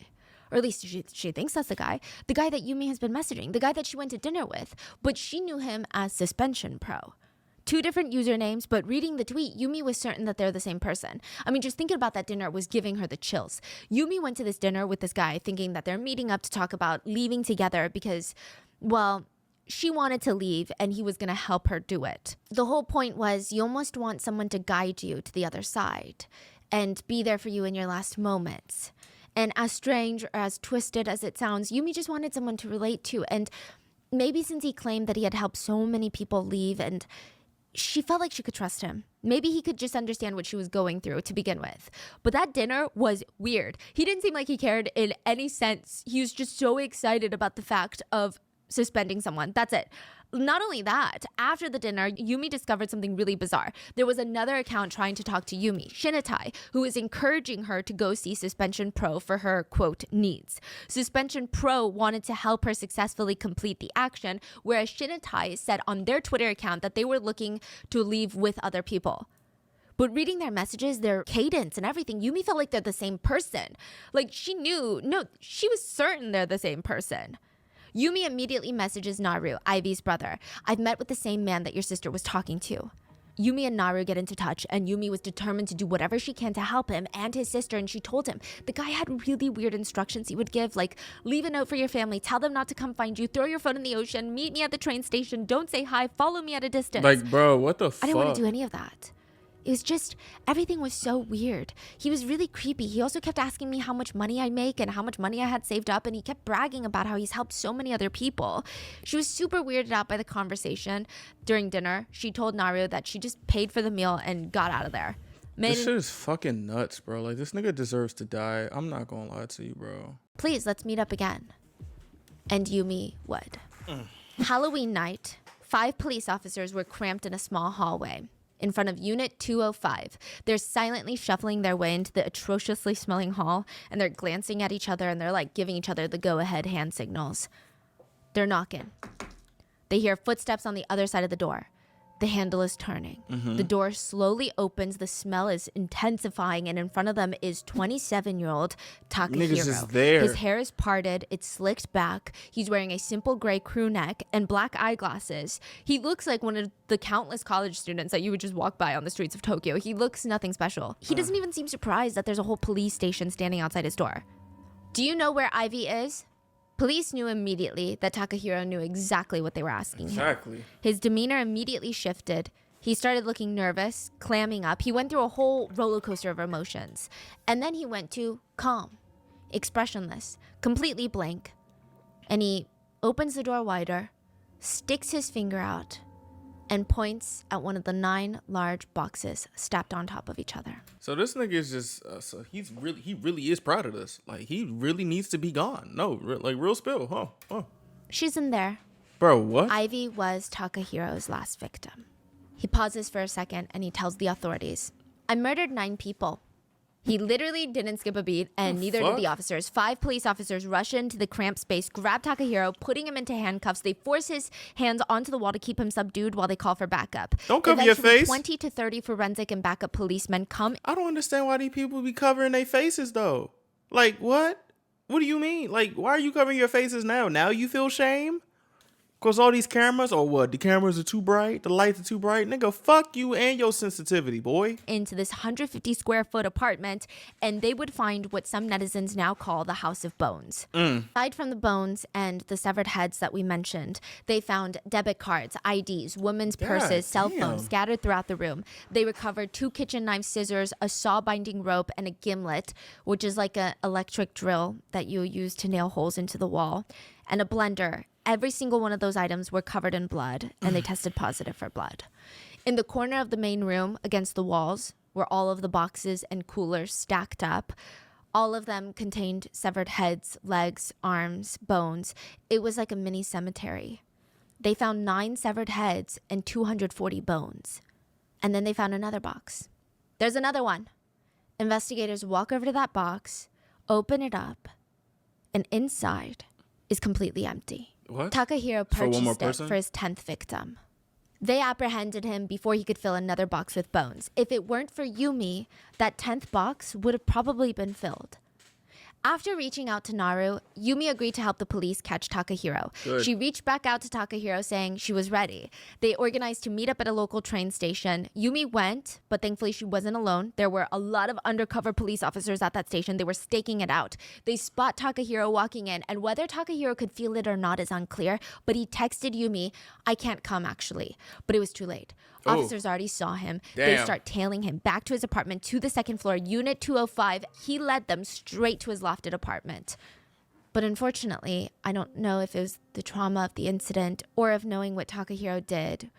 Or at least she thinks that's the guy that Yumi has been messaging, the guy that she went to dinner with. But she knew him as Suspension Pro. 2 different usernames, but reading the tweet, Yumi was certain that they're the same person. I mean, just thinking about that dinner was giving her the chills. Yumi went to this dinner with this guy thinking that they're meeting up to talk about leaving together because, well, she wanted to leave and he was going to help her do it. The whole point was you almost want someone to guide you to the other side and be there for you in your last moments. And as strange or as twisted as it sounds, Yumi just wanted someone to relate to. And maybe since he claimed that he had helped so many people leave and she felt like she could trust him. Maybe he could just understand what she was going through to begin with. But that dinner was weird. He didn't seem like he cared in any sense. He was just so excited about the fact of suspending someone. That's it. Not only that, after the dinner, Yumi discovered something really bizarre. There was another account trying to talk to Yumi, Shinatai, who was encouraging her to go see Suspension Pro for her, quote, needs. Suspension Pro wanted to help her successfully complete the action, whereas Shinatai said on their Twitter account that they were looking to leave with other people. But reading their messages, their cadence and everything, Yumi felt like they're the same person. Like she was certain they're the same person. Yumi immediately messages Naru, Ivy's brother. I've met with the same man that your sister was talking to. Yumi and Naru get into touch, and Yumi was determined to do whatever she can to help him and his sister, and she told him the guy had really weird instructions he would give, like leave a note for your family, tell them not to come find you, throw your phone in the ocean, meet me at the train station, don't say hi, follow me at a distance. Like, bro, what the fuck? I didn't want to do any of that. It was just, everything was so weird. He was really creepy. He also kept asking me how much money I make and how much money I had saved up, and he kept bragging about how he's helped so many other people. She was super weirded out by the conversation. During dinner, she told Naru that she just paid for the meal and got out of there. This shit is fucking nuts, bro. Like, this nigga deserves to die. I'm not gonna lie to you, bro. Please, let's meet up again. And Yumi would. Halloween night, 5 police officers were cramped in a small hallway in front of Unit 205. They're silently shuffling their way into the atrociously smelling hall, and they're glancing at each other, and they're like giving each other the go-ahead hand signals. They're knocking. They hear footsteps on the other side of the door. The handle is turning. The door slowly opens. The smell is intensifying, and in front of them is 27-year-old Takahiro. Niggas is there. His hair is parted. It's slicked back. He's wearing a simple gray crew neck and black eyeglasses. He looks like one of the countless college students that you would just walk by on the streets of Tokyo. He looks nothing special. He doesn't even seem surprised that there's a whole police station standing outside his door. Do you know where Ivy is? Police knew immediately that Takahiro knew exactly what they were asking him. Exactly. His demeanor immediately shifted. He started looking nervous, clamming up. He went through a whole roller coaster of emotions. And then he went to calm, expressionless, completely blank. And he opens the door wider, sticks his finger out, and points at one of the 9 large boxes stacked on top of each other. So this nigga is just, he really is proud of this. Like, he really needs to be gone. No, real spill. Huh. She's in there. Bro, what? Ivy was Takahiro's last victim. He pauses for a second and he tells the authorities, I murdered 9 people. He literally didn't skip a beat, and neither did the officers. 5 police officers rush into the cramped space, grab Takahiro, putting him into handcuffs. They force his hands onto the wall to keep him subdued while they call for backup. Don't cover your face. 20 to 30 forensic and backup policemen come. I don't understand why these people be covering their faces, though. Like, what? What do you mean? Like, why are you covering your faces now? Now you feel shame? Because all these cameras, or what? The cameras are too bright? The lights are too bright? Nigga, fuck you and your sensitivity, boy. Into this 150 square foot apartment, and they would find what some netizens now call the House of Bones. Aside from the bones and the severed heads that we mentioned, they found debit cards, IDs, women's purses, cell phones scattered throughout the room. They recovered 2 kitchen knife scissors, a saw binding rope, and a gimlet, which is like an electric drill that you use to nail holes into the wall, and a blender. Every single one of those items were covered in blood, and they tested positive for blood. In the corner of the main room, against the walls, were all of the boxes and coolers stacked up. All of them contained severed heads, legs, arms, bones. It was like a mini cemetery. They found 9 severed heads and 240 bones. And then they found another box. There's another one. Investigators walk over to that box, open it up, and inside is completely empty. What? Takahiro purchased it for his 10th victim. They apprehended him before he could fill another box with bones. If it weren't for Yumi, that 10th box would have probably been filled. After reaching out to Naru, Yumi agreed to help the police catch Takahiro. Good. She reached back out to Takahiro saying she was ready. They organized to meet up at a local train station. Yumi went, but thankfully she wasn't alone. There were a lot of undercover police officers at that station. They were staking it out. They spot Takahiro walking in, and whether Takahiro could feel it or not is unclear, but he texted Yumi, I can't come actually. But it was too late. Officers already saw him. Damn. They start tailing him back to his apartment to the 2nd floor, Unit 205. He led them straight to his lofted apartment. But unfortunately, I don't know if it was the trauma of the incident or of knowing what Takahiro did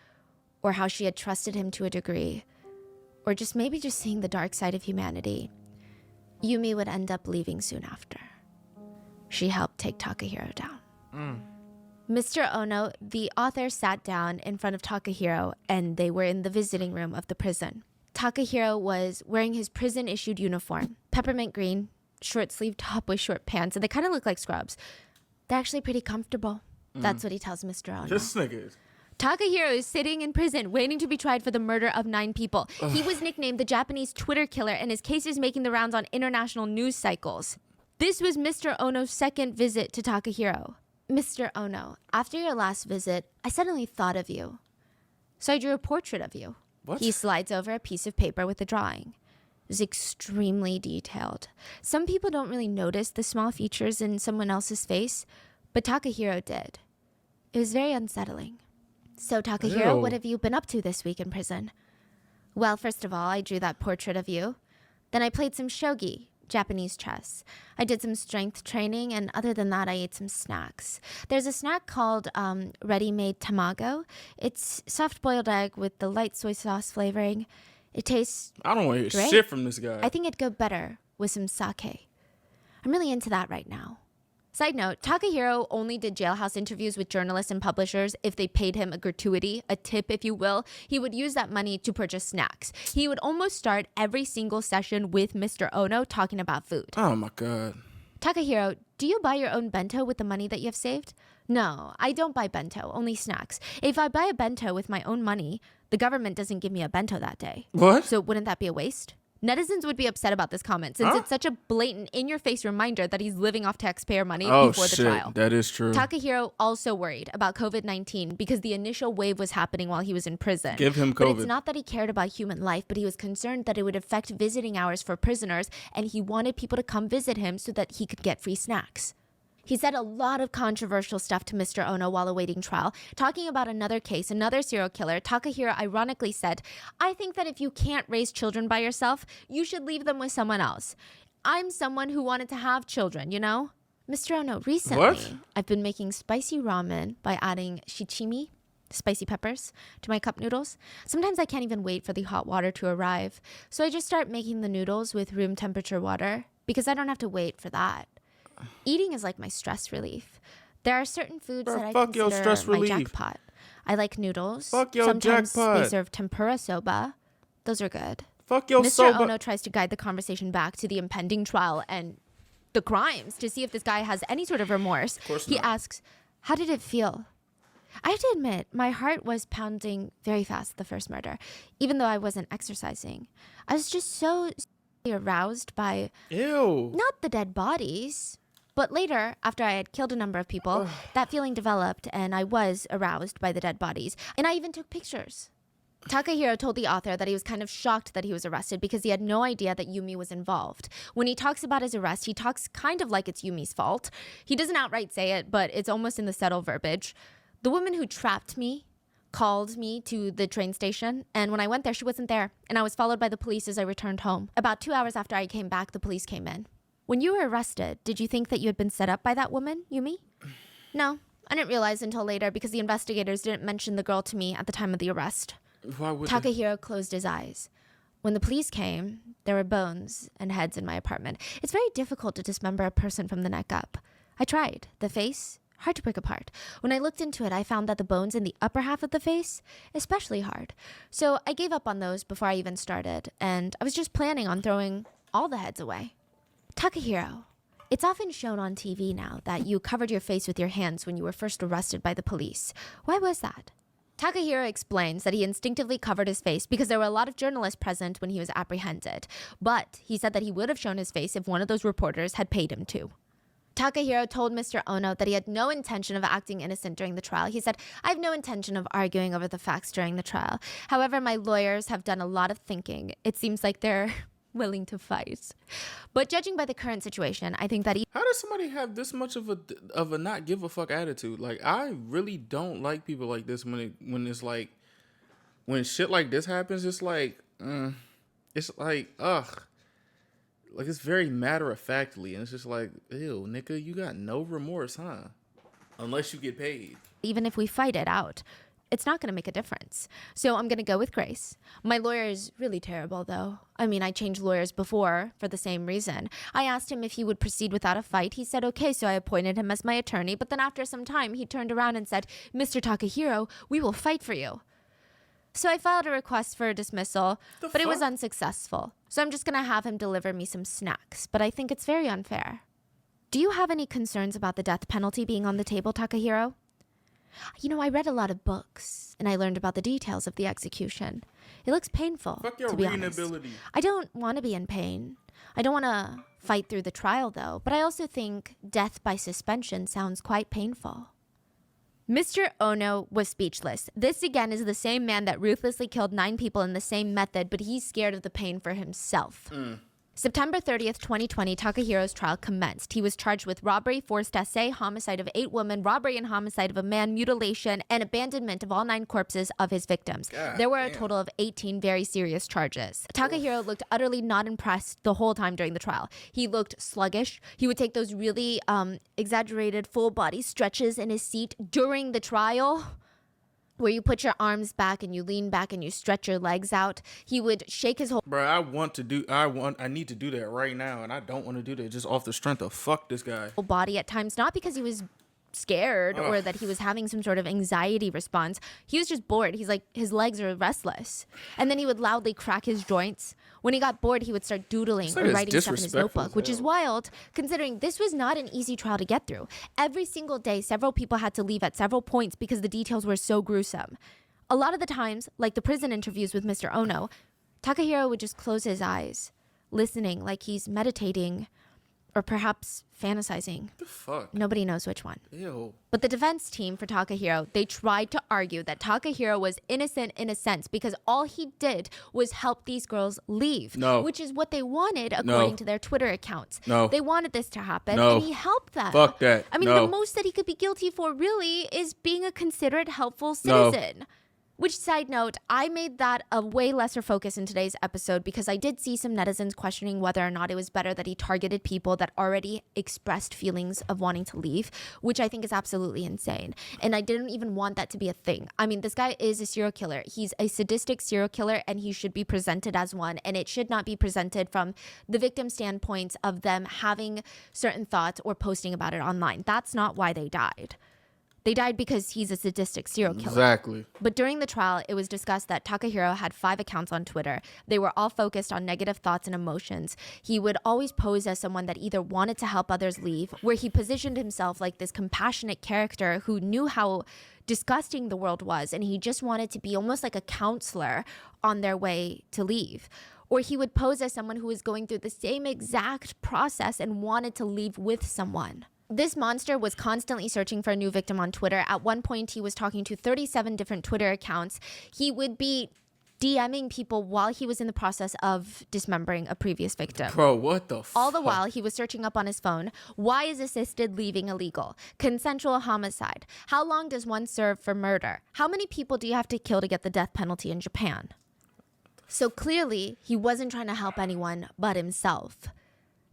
or how she had trusted him to a degree, or maybe just seeing the dark side of humanity, Yumi would end up leaving soon after. She helped take Takahiro down. Mr. Ono, the author, sat down in front of Takahiro, and they were in the visiting room of the prison. Takahiro was wearing his prison-issued uniform, peppermint green, short-sleeved top with short pants, and they kind of look like scrubs. They're actually pretty comfortable. That's what he tells Mr. Ono. This nigga is. Takahiro is sitting in prison waiting to be tried for the murder of 9 people. He was nicknamed the Japanese Twitter killer, and his case is making the rounds on international news cycles. This was Mr. Ono's second visit to Takahiro. Mr. Ono, after your last visit, I suddenly thought of you. So I drew a portrait of you. What? He slides over a piece of paper with the drawing. It's extremely detailed. Some people don't really notice the small features in someone else's face, but Takahiro did. It was very unsettling. So, Takahiro, Ew. what have you been up to this week in prison? Well, first of all, I drew that portrait of you. Then I played some shogi, Japanese chess. I did some strength training, and other than that, I ate some snacks. There's a snack called ready-made tamago. It's soft-boiled egg with the light soy sauce flavoring. It tastes I don't want to hear great. shit from this guy. I think it'd go better with some sake. I'm really into that right now. Side note, Takahiro only did jailhouse interviews with journalists and publishers if they paid him a gratuity, a tip if you will. He would use that money to purchase snacks. He would almost start every single session with Mr. Ono talking about food. Oh my god. Takahiro, do you buy your own bento with the money that you have saved? No, I don't buy bento, only snacks. If I buy a bento with my own money, the government doesn't give me a bento that day. What? So wouldn't that be a waste? Netizens would be upset about this comment since it's such a blatant, in-your-face reminder that he's living off taxpayer money before the trial. That is true. Takahiro also worried about COVID-19 because the initial wave was happening while he was in prison. Give him But COVID. it's not that he cared about human life, but he was concerned that it would affect visiting hours for prisoners, and he wanted people to come visit him so that he could get free snacks. He said a lot of controversial stuff to Mr. Ono while awaiting trial. Talking about another case, another serial killer, Takahiro ironically said, I think that if you can't raise children by yourself, you should leave them with someone else. I'm someone who wanted to have children, you know? Mr. Ono, recently, What? I've been making spicy ramen by adding shichimi, spicy peppers, to my cup noodles. Sometimes I can't even wait for the hot water to arrive. So I just start making the noodles with room temperature water because I don't have to wait for that. Eating is like my stress relief. There are certain foods that I fuck your consider stress my relief. jackpot. I like noodles. Fuck your Sometimes jackpot. they serve tempura soba. Those are good. Fuck your Mr. soba. Ono tries to guide the conversation back to the impending trial and the crimes to see if this guy has any sort of remorse. course He not. asks, how did it feel? I have to admit, my heart was pounding very fast at the first murder, even though I wasn't exercising. I was just so aroused by Ew. not the dead bodies, but later, after I had killed a number of people, that feeling developed and I was aroused by the dead bodies. And I even took pictures. Takahiro told the author that he was kind of shocked that he was arrested because he had no idea that Yumi was involved. When he talks about his arrest, he talks kind of like it's Yumi's fault. He doesn't outright say it, but it's almost in the subtle verbiage. The woman who trapped me called me to the train station, and when I went there, she wasn't there, and I was followed by the police as I returned home. About 2 hours after I came back, the police came in. When you were arrested, did you think that you had been set up by that woman, Yumi? No, I didn't realize until later because the investigators didn't mention the girl to me at the time of the arrest. Why would they? Takahiro closed his eyes. When the police came, there were bones and heads in my apartment. It's very difficult to dismember a person from the neck up. I tried. The face, hard to break apart. When I looked into it, I found that the bones in the upper half of the face, especially hard. So I gave up on those before I even started, and I was just planning on throwing all the heads away. Takahiro, it's often shown on TV now that you covered your face with your hands when you were first arrested by the police. Why was that? Takahiro explains that he instinctively covered his face because there were a lot of journalists present when he was apprehended. But he said that he would have shown his face if one of those reporters had paid him to. Takahiro told Mr. Ono that he had no intention of acting innocent during the trial. He said, I have no intention of arguing over the facts during the trial. However, my lawyers have done a lot of thinking. It seems like they're willing to fight. But judging by the current situation, I think that How does somebody have this much of a not give a fuck attitude? Like, I really don't like people like this when it's like when shit like this happens. It's like ugh. Like, it's very matter of factly, and it's just like, ew, nigga, you got no remorse, huh? Unless you get paid. even if we fight it out, it's not going to make a difference. So I'm going to go with Grace. My lawyer is really terrible, though. I mean, I changed lawyers before for the same reason. I asked him if he would proceed without a fight. He said, okay, so I appointed him as my attorney. But then after some time, he turned around and said, Mr. Takahiro, we will fight for you. So I filed a request for a dismissal, but it was unsuccessful. So I'm just going to have him deliver me some snacks. But I think it's very unfair. Do you have any concerns about the death penalty being on the table, Takahiro? You know, I read a lot of books, and I learned about the details of the execution. It looks painful, Fuck your to be reading honest. ability. I don't want to be in pain. I don't want to fight through the trial, though. But I also think death by suspension sounds quite painful. Mr. Ono was speechless. This again is the same man that ruthlessly killed 9 people in the same method, but he's scared of the pain for himself. September 30th, 2020, Takahiro's trial commenced. He was charged with robbery, forced essay, homicide of 8 women, robbery and homicide of a man, mutilation, and abandonment of all 9 corpses of his victims. There were a total of 18 very serious charges. Takahiro looked utterly not impressed the whole time during the trial. He looked sluggish. He would take those really exaggerated full body stretches in his seat during the trial, where you put your arms back and you lean back and you stretch your legs out. He would shake his whole Bro, I need to do that right now, and I don't want to do that just off the strength of fuck this guy. body at times, not because he was scared or that he was having some sort of anxiety response. He was just bored. He's like, his legs are restless. And then he would loudly crack his joints. When he got bored, he would start doodling or writing stuff in his notebook, which is wild considering this was not an easy trial to get through. Every single day, several people had to leave at several points because the details were so gruesome. A lot of the times, like the prison interviews with Mr. Ono, Takahiro would just close his eyes, listening like he's meditating or perhaps fantasizing. The fuck? Nobody knows which one. Ew. But the defense team for Takahiro, they tried to argue that Takahiro was innocent in a sense because all he did was help these girls leave. No. Which is what they wanted according to their Twitter accounts. No. They wanted this to happen No. and he helped them. Fuck that. I mean, No. the most that he could be guilty for really is being a considerate, helpful citizen. Which, side note, I made that a way lesser focus in today's episode because I did see some netizens questioning whether or not it was better that he targeted people that already expressed feelings of wanting to leave, which I think is absolutely insane. And I didn't even want that to be a thing. I mean, this guy is a serial killer. He's a sadistic serial killer and he should be presented as one. And it should not be presented from the victim standpoint of them having certain thoughts or posting about it online. That's not why they died. They died because he's a sadistic serial killer. Exactly. But during the trial, it was discussed that Takahiro had 5 accounts on Twitter. They were all focused on negative thoughts and emotions. He would always pose as someone that either wanted to help others leave, where he positioned himself like this compassionate character who knew how disgusting the world was, and he just wanted to be almost like a counselor on their way to leave. Or he would pose as someone who was going through the same exact process and wanted to leave with someone. This monster was constantly searching for a new victim on Twitter. At one point, he was talking to 37 different Twitter accounts. He would be DMing people while he was in the process of dismembering a previous victim. Bro, what the fuck? All the while, he was searching up on his phone, why is assisted leaving illegal? Consensual homicide. How long does one serve for murder? How many people do you have to kill to get the death penalty in Japan? So clearly, he wasn't trying to help anyone but himself.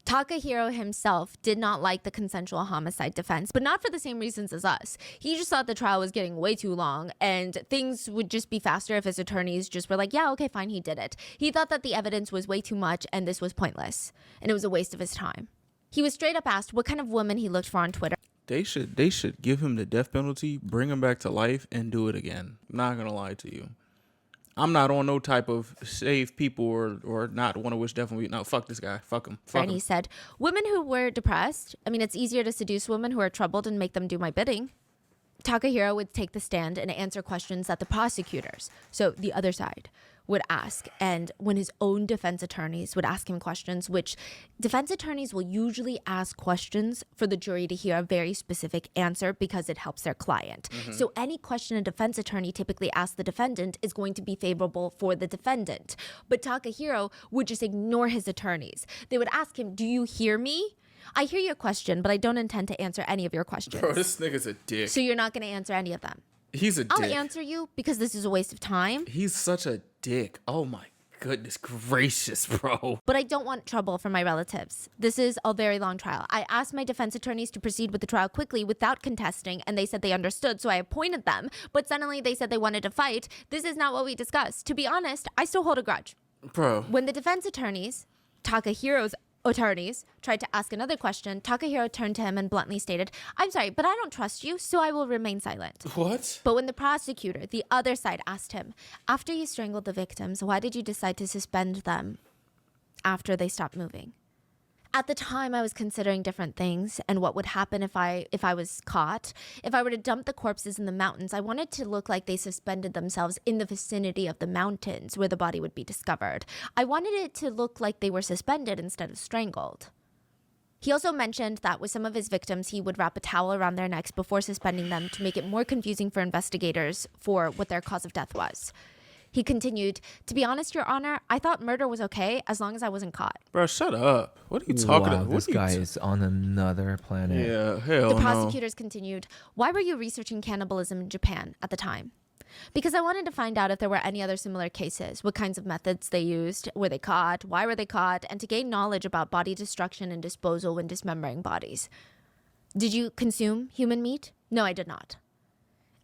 Takahiro himself did not like the consensual homicide defense, but not for the same reasons as us. He just thought the trial was getting way too long and things would just be faster if his attorneys just were like, yeah, okay, fine, he did it. He thought that the evidence was way too much and this was pointless and it was a waste of his time. He was straight up asked what kind of woman he looked for on Twitter. They should give him the death penalty, bring him back to life, and do it again. I'm not gonna lie to you. I'm not on no type of save people or not one of which definitely, no, fuck this guy. Fuck him. Fuck And him. he said, women who were depressed, I mean, it's easier to seduce women who are troubled and make them do my bidding. Takahiro would take the stand and answer questions that the prosecutors, so the other side, would ask. And when his own defense attorneys would ask him questions, which defense attorneys will usually ask questions for the jury to hear a very specific answer because it helps their client. So any question a defense attorney typically asks the defendant is going to be favorable for the defendant. But Takahiro would just ignore his attorneys. They would ask him, do you hear me? I hear your question, but I don't intend to answer any of your questions. Bro, this nigga's a dick. So you're not going to answer any of them. He's a I'll dick. answer you because this is a waste of time. He's such a dick. Oh my goodness gracious, bro. But I don't want trouble for my relatives. This is a very long trial. I asked my defense attorneys to proceed with the trial quickly without contesting, and they said they understood, so I appointed them. But suddenly they said they wanted to fight. This is not what we discussed. To be honest, I still hold a grudge. Bro. When the defense attorneys, Takahiro's attorneys, tried to ask another question, Takahiro turned to him and bluntly stated, "I'm sorry, but I don't trust you, so I will remain silent." What? But when the prosecutor, the other side, asked him, "After you strangled the victims, why did you decide to suspend them after they stopped moving?" At the time, I was considering different things and what would happen if I was caught. If I were to dump the corpses in the mountains, I wanted to look like they suspended themselves in the vicinity of the mountains where the body would be discovered. I wanted it to look like they were suspended instead of strangled. He also mentioned that with some of his victims, he would wrap a towel around their necks before suspending them to make it more confusing for investigators for what their cause of death was. He continued, "To be honest, Your Honor, I thought murder was okay as long as I wasn't caught." Bro, shut up. What are you talking about? This guy is on another planet. Yeah, hell The no. prosecutors continued, "Why were you researching cannibalism in Japan at the time?" "Because I wanted to find out if there were any other similar cases, what kinds of methods they used, were they caught, why were they caught, and to gain knowledge about body destruction and disposal when dismembering bodies." "Did you consume human meat?" "No, I did not."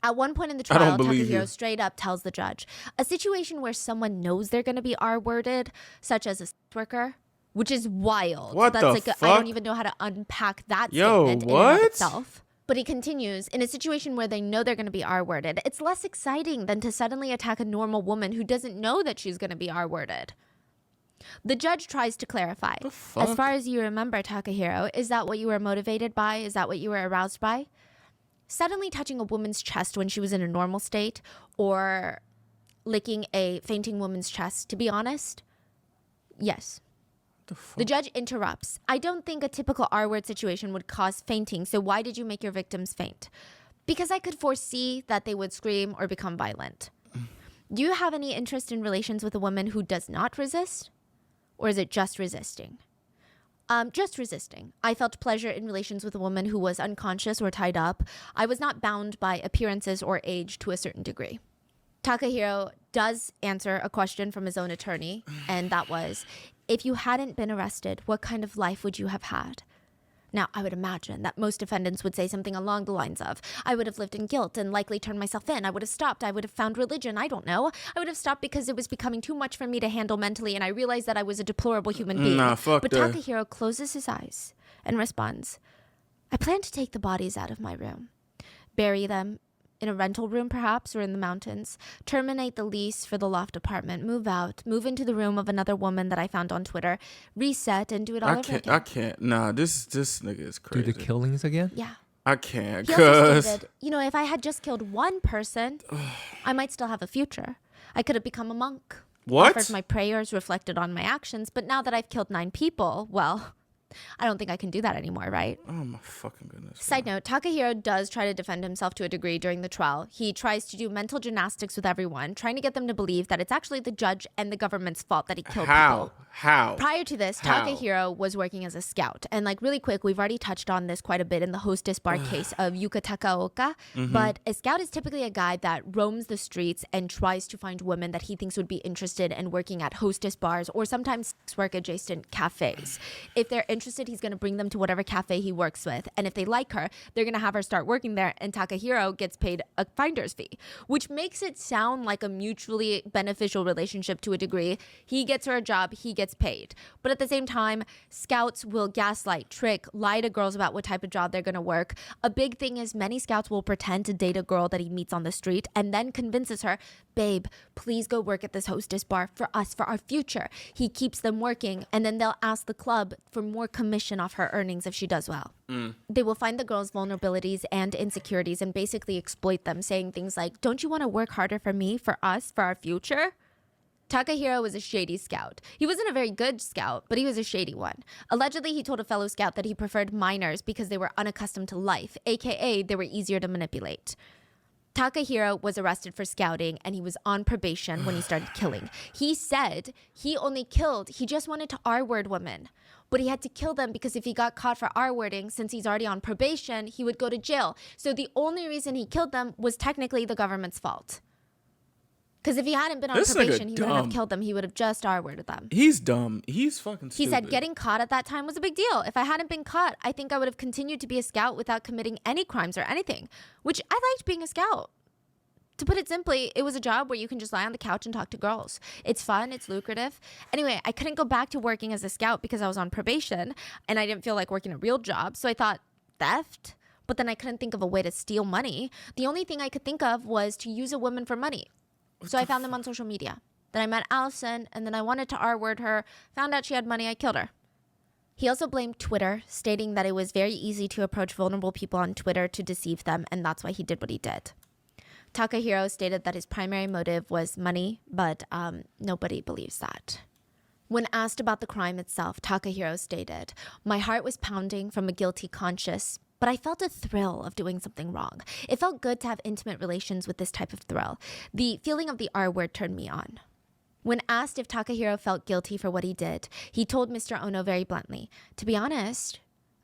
At one point in the I don't trial, believe you. Takahiro straight up tells the judge, a situation where someone knows they're going to be R-worded, such as a sex worker, which is wild. What That's the like I fuck? don't even know how to unpack that Yo, statement in and what? of itself. But he continues, in a situation where they know they're going to be R-worded, it's less exciting than to suddenly attack a normal woman who doesn't know that she's going to be R-worded. The judge tries to clarify. The fuck? As far as you remember, Takahiro, is that what you were motivated by? Is that what you were aroused by? Suddenly touching a woman's chest when she was in a normal state, or licking a fainting woman's chest, to be honest? Yes. The judge interrupts. "I don't think a typical R-word situation would cause fainting, so why did you make your victims faint?" "Because I could foresee that they would scream or become violent." "Do you have any interest in relations with a woman who does not resist? Or is it just resisting?" Just resisting. I felt pleasure in relations with a woman who was unconscious or tied up. I was not bound by appearances or age to a certain degree." Takahiro does answer a question from his own attorney, and that was, "If you hadn't been arrested, what kind of life would you have had?" Now, I would imagine that most defendants would say something along the lines of, "I would have lived in guilt and likely turned myself in. I would have stopped. I would have found religion. I don't know. I would have stopped because it was becoming too much for me to handle mentally, and I realized that I was a deplorable human being." Nah, fuck but that. Takahiro closes his eyes and responds, "I plan to take the bodies out of my room, bury them in a rental room perhaps, or in the mountains, terminate the lease for the loft apartment, move out, move into the room of another woman that I found on Twitter, reset, and do it all over again." I can't. Nah, this nigga is Do crazy. the killings again? Yeah. I can't, He also cuz. stated, if I had just killed one person, I might still have a future. I could have become a monk. What? Offered my prayers, reflected on my actions, but now that I've killed 9 people, well, I don't think I can do that anymore, right? Oh my fucking goodness. Side note, Takahiro does try to defend himself to a degree during the trial. He tries to do mental gymnastics with everyone, trying to get them to believe that it's actually the judge and the government's fault that he killed people. How? Prior to this, How? Takahiro was working as a scout. And really quick, we've already touched on this quite a bit in the hostess bar case of Yuka Takaoka. But a scout is typically a guy that roams the streets and tries to find women that he thinks would be interested in working at hostess bars or sometimes sex work adjacent cafes. If they're interested, he's going to bring them to whatever cafe he works with. And if they like her, they're going to have her start working there. And Takahiro gets paid a finder's fee, which makes it sound like a mutually beneficial relationship to a degree. He gets her a job, he gets paid. But at the same time, scouts will gaslight, trick, lie to girls about what type of job they're going to work. A big thing is many scouts will pretend to date a girl that he meets on the street and then convinces her, "Babe, please go work at this hostess bar for us, for our future." He keeps them working, and then they'll ask the club for more commission off her earnings if she does well. They will find the girl's vulnerabilities and insecurities and basically exploit them, saying things like, "Don't you want to work harder for me, for us, for our future?" Takahiro was a shady scout. He wasn't a very good scout, but he was a shady one. Allegedly, he told a fellow scout that he preferred minors because they were unaccustomed to life, aka they were easier to manipulate. Takahiro was arrested for scouting and he was on probation when he started killing. He said he only killed, he just wanted to R-word women. But he had to kill them because if he got caught for R-wording, since he's already on probation, he would go to jail. So the only reason he killed them was technically the government's fault. Because if he hadn't been on This nigga probation, he wouldn't have dumb. killed them. He would have just R-worded them. He's dumb. He's fucking stupid. He said getting caught at that time was a big deal. If I hadn't been caught, I think I would have continued to be a scout without committing any crimes or anything, which I liked being a scout. To put it simply, it was a job where you can just lie on the couch and talk to girls. It's fun. It's lucrative. Anyway, I couldn't go back to working as a scout because I was on probation and I didn't feel like working a real job. So I thought, theft? But then I couldn't think of a way to steal money. The only thing I could think of was to use a woman for money. So I found them on social media. Then I met Allison and then I wanted to R-word her, found out she had money, I killed her. He also blamed Twitter, stating that it was very easy to approach vulnerable people on Twitter to deceive them, and that's why he did what he did. Takahiro stated that his primary motive was money, but nobody believes that. When asked about the crime itself, Takahiro stated, "My heart was pounding from a guilty conscience, but I felt a thrill of doing something wrong. It felt good to have intimate relations with this type of thrill. The feeling of the R word turned me on." When asked if Takahiro felt guilty for what he did, he told Mr. Ono very bluntly, "To be honest,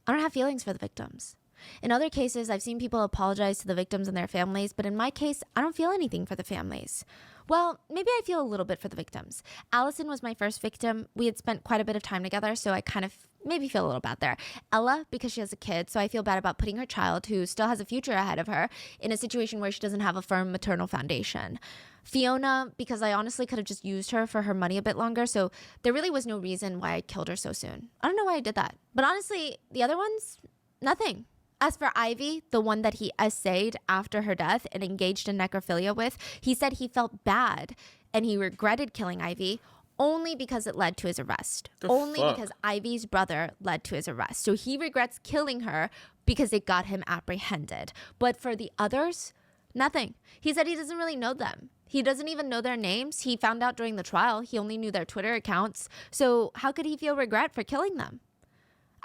I don't have feelings for the victims. In other cases, I've seen people apologize to the victims and their families, but in my case, I don't feel anything for the families. Well, maybe I feel a little bit for the victims. Allison was my first victim. We had spent quite a bit of time together, so I kind of maybe feel a little bad there. Ella, because she has a kid, so I feel bad about putting her child, who still has a future ahead of her, in a situation where she doesn't have a firm maternal foundation. Fiona, because I honestly could have just used her for her money a bit longer, so there really was no reason why I killed her so soon. I don't know why I did that. But honestly, the other ones, nothing." As for Ivy, the one that he essayed after her death and engaged in necrophilia with, he said he felt bad and he regretted killing Ivy only because it led to his arrest. Because Ivy's brother led to his arrest. So he regrets killing her because it got him apprehended. But for the others, nothing. He said he doesn't really know them. He doesn't even know their names. He found out during the trial. He only knew their Twitter accounts. So how could he feel regret for killing them?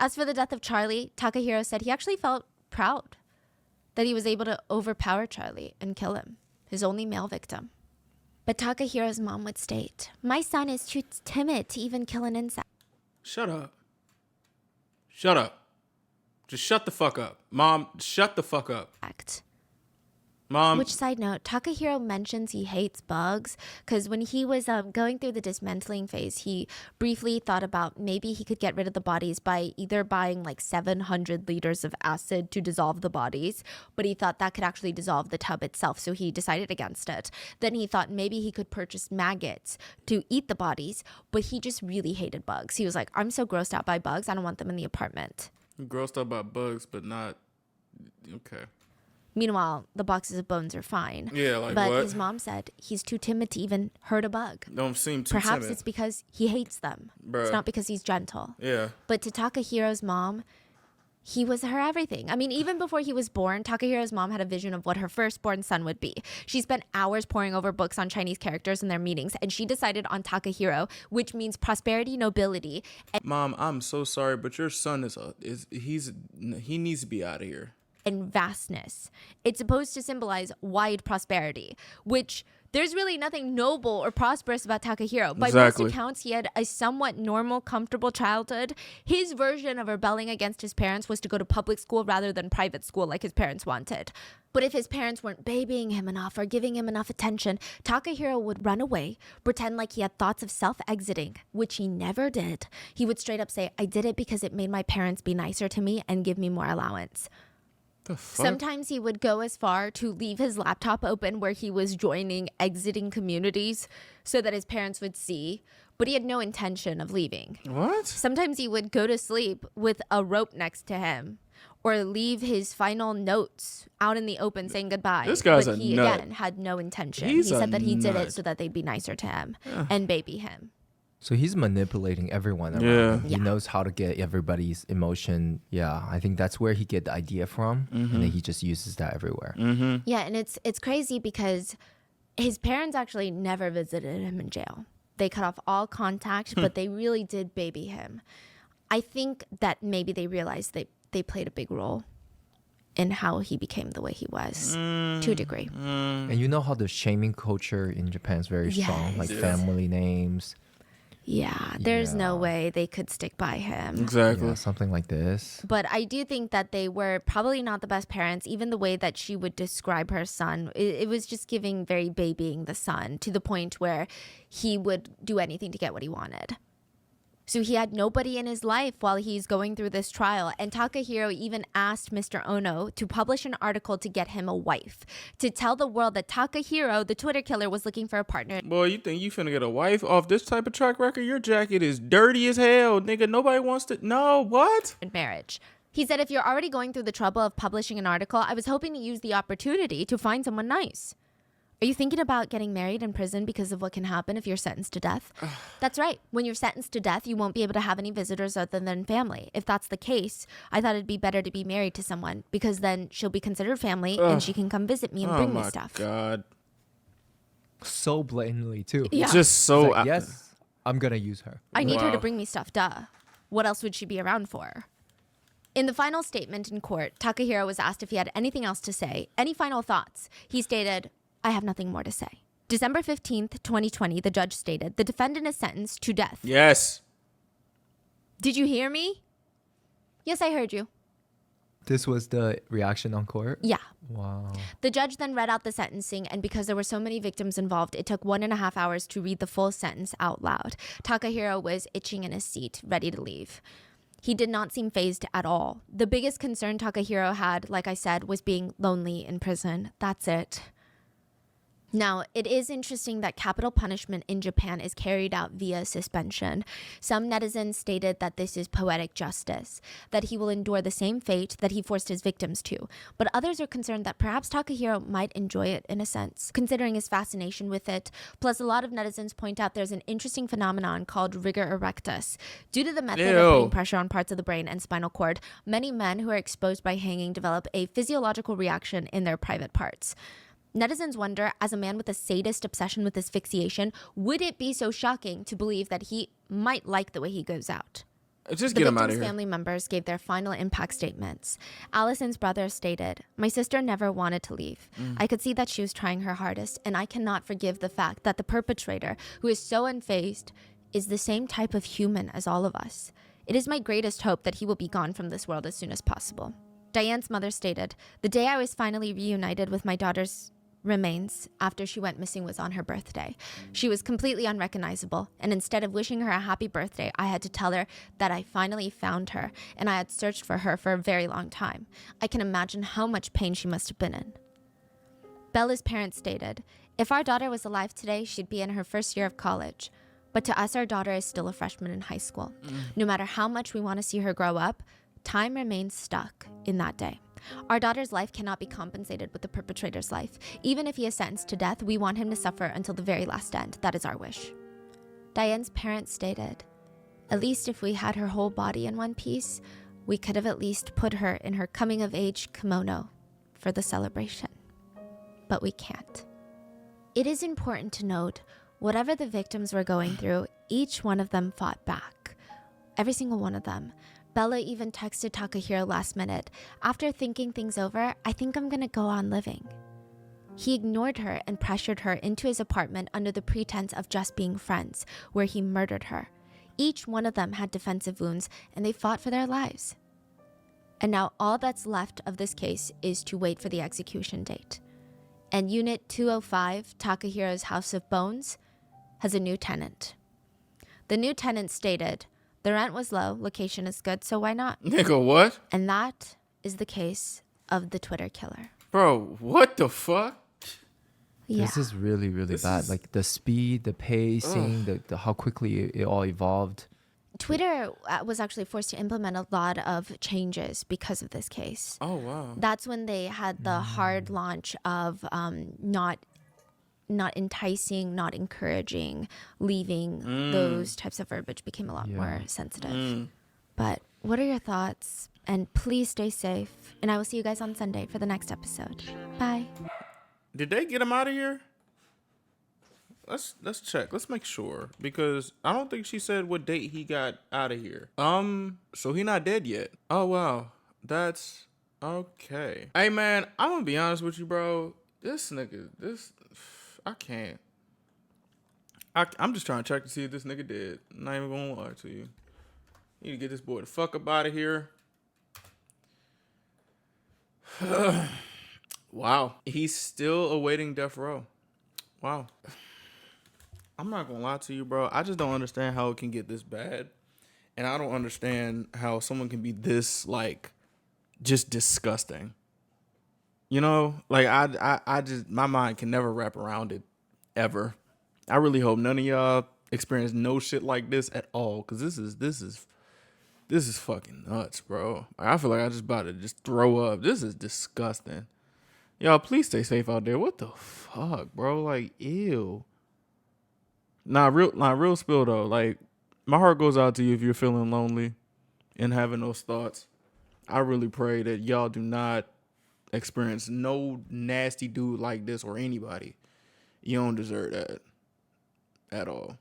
As for the death of Charlie, Takahiro said he actually felt proud that he was able to overpower Charlie and kill him, his only male victim. But Takahiro's mom would state, "My son is too timid to even kill an insect." Shut up. Shut up. Just shut the fuck up. Mom, shut the fuck up. Mom. Which, side note, Takahiro mentions he hates bugs because when he was going through the dismantling phase, he briefly thought about maybe he could get rid of the bodies by either buying like 700 liters of acid to dissolve the bodies, but he thought that could actually dissolve the tub itself, so he decided against it. Then he thought maybe he could purchase maggots to eat the bodies, but he just really hated bugs. He was like, "I'm so grossed out by bugs, I don't want them in the apartment." Grossed out by bugs, but not... Okay. Meanwhile, the boxes of bones are fine. Yeah, like but what? his mom said he's too timid to even hurt a bug. Don't seem too Perhaps timid. it's because he hates them. Bruh. It's not because he's gentle. Yeah. But to Takahiro's mom, he was her everything. I mean, even before he was born, Takahiro's mom had a vision of what her firstborn son would be. She spent hours poring over books on Chinese characters in their meetings, and she decided on Takahiro, which means prosperity, nobility. Mom, I'm so sorry, but your son he needs to be out of here. And vastness. It's supposed to symbolize wide prosperity, which there's really nothing noble or prosperous about Takahiro. By most accounts, he had a somewhat normal, comfortable childhood. His version of rebelling against his parents was to go to public school rather than private school like his parents wanted. But if his parents weren't babying him enough or giving him enough attention, Takahiro would run away, pretend like he had thoughts of self-exiting, which he never did. He would straight up say, "I did it because it made my parents be nicer to me and give me more allowance." Sometimes he would go as far to leave his laptop open where he was joining exiting communities so that his parents would see, but he had no intention of leaving. What? Sometimes he would go to sleep with a rope next to him or leave his final notes out in the open saying goodbye. This guy's but a he, nut. again, had no intention. He's he said that he did nut. it so that they'd be nicer to him and baby him. So he's manipulating everyone around him. He knows how to get everybody's emotion. Yeah, I think that's where he get the idea from, and then he just uses that everywhere. Yeah, and it's crazy because his parents actually never visited him in jail. They cut off all contact, but they really did baby him. I think that maybe they realized they played a big role in how he became the way he was, to a degree. And you know how the shaming culture in Japan is very strong, like family names. Yeah, there's no Yeah. way they could stick by him. Exactly. Yeah, something like this. But I do think that they were probably not the best parents. Even the way that she would describe her son, it was just giving very babying the son to the point where he would do anything to get what he wanted. So he had nobody in his life while he's going through this trial. And Takahiro even asked Mr. Ono to publish an article to get him a wife, to tell the world that Takahiro, the Twitter killer, was looking for a partner. Boy, you think you finna get a wife off this type of track record? Your jacket is dirty as hell, nigga. Nobody wants to. No, what? In marriage. He said, if you're already going through the trouble of publishing an article, I was hoping to use the opportunity to find someone nice. Are you thinking about getting married in prison because of what can happen if you're sentenced to death? That's right. When you're sentenced to death, you won't be able to have any visitors other than family. If that's the case, I thought it'd be better to be married to someone because then she'll be considered family and she can come visit me and bring me stuff. Oh my God. So blatantly too. Yeah. Just so. It's like, yes, I'm gonna use her. I need her to Wow. bring me stuff, duh. What else would she be around for? In the final statement in court, Takahiro was asked if he had anything else to say, any final thoughts. He stated, I have nothing more to say. December 15th, 2020, the judge stated, the defendant is sentenced to death. Yes. Did you hear me? Yes, I heard you. This was the reaction on court. Yeah. Wow. The judge then read out the sentencing, and because there were so many victims involved, it took 1.5 hours to read the full sentence out loud. Takahiro was itching in his seat, ready to leave. He did not seem fazed at all. The biggest concern Takahiro had, like I said, was being lonely in prison. That's it. Now, it is interesting that capital punishment in Japan is carried out via suspension. Some netizens stated that this is poetic justice, that he will endure the same fate that he forced his victims to. But others are concerned that perhaps Takahiro might enjoy it in a sense, considering his fascination with it. Plus, a lot of netizens point out there's an interesting phenomenon called rigor erectus. Due to the method of putting pressure on parts of the brain and spinal cord, many men who are exposed by hanging develop a physiological reaction in their private parts. Netizens wonder, as a man with a sadist obsession with asphyxiation, would it be so shocking to believe that he might like the way he goes out? Just The get him out of victims' here. family members gave their final impact statements. Allison's brother stated, my sister never wanted to leave. I could see that she was trying her hardest, and I cannot forgive the fact that the perpetrator, who is so unfazed, is the same type of human as all of us. It is my greatest hope that he will be gone from this world as soon as possible. Diane's mother stated, the day I was finally reunited with my daughter's remains after she went missing was on her birthday. She was completely unrecognizable, and instead of wishing her a happy birthday, I had to tell her that I finally found her, and I had searched for her for a very long time. I can imagine how much pain she must have been in. Bella's parents stated, if our daughter was alive today, she'd be in her first year of college. But to us, our daughter is still a freshman in high school. No matter how much we want to see her grow up, time remains stuck in that day. Our daughter's life cannot be compensated with the perpetrator's life. Even if he is sentenced to death, we want him to suffer until the very last end. That is our wish. Diane's parents stated, at least if we had her whole body in one piece, we could have at least put her in her coming-of-age kimono for the celebration. But we can't. It is important to note, whatever the victims were going through, each one of them fought back. Every single one of them. Bella even texted Takahiro last minute, after thinking things over, I think I'm gonna go on living. He ignored her and pressured her into his apartment under the pretense of just being friends, where he murdered her. Each one of them had defensive wounds, and they fought for their lives. And now all that's left of this case is to wait for the execution date. And Unit 205, Takahiro's House of Bones, has a new tenant. The new tenant stated, the rent was low, location is good, so why not? Nigga, what? And that is the case of the Twitter killer. Bro, what the fuck? Yeah. This is really, really bad. is- Like the speed, the pacing, the how quickly it all evolved. Twitter was actually forced to implement a lot of changes because of this case. Oh, wow. That's when they had the hard launch of not enticing, not encouraging, leaving. Those types of verbiage became a lot more sensitive. But what are your thoughts? And please stay safe. And I will see you guys on Sunday for the next episode. Bye. Did they get him out of here? Let's check. Let's make sure, because I don't think she said what date he got out of here. So he not dead yet. Oh wow, that's okay. Hey man, I'm gonna be honest with you, bro. This nigga, I can't. I'm just trying to check to see if this nigga dead. I'm not even gonna lie to you. Need to get this boy the fuck up out of here. Wow. He's still awaiting death row. Wow. I'm not gonna lie to you, bro. I just don't understand how it can get this bad. And I don't understand how someone can be this, like, just disgusting. You know? Like, I just, my mind can never wrap around it, ever. I really hope none of y'all experience no shit like this at all. Because this is fucking nuts, bro. Like, I feel like I just about to just throw up. This is disgusting. Y'all, please stay safe out there. What the fuck, bro? Like, ew. Real spill though. Like, my heart goes out to you if you're feeling lonely and having those thoughts. I really pray that y'all do not experience no nasty dude like this or anybody. You don't deserve that at all.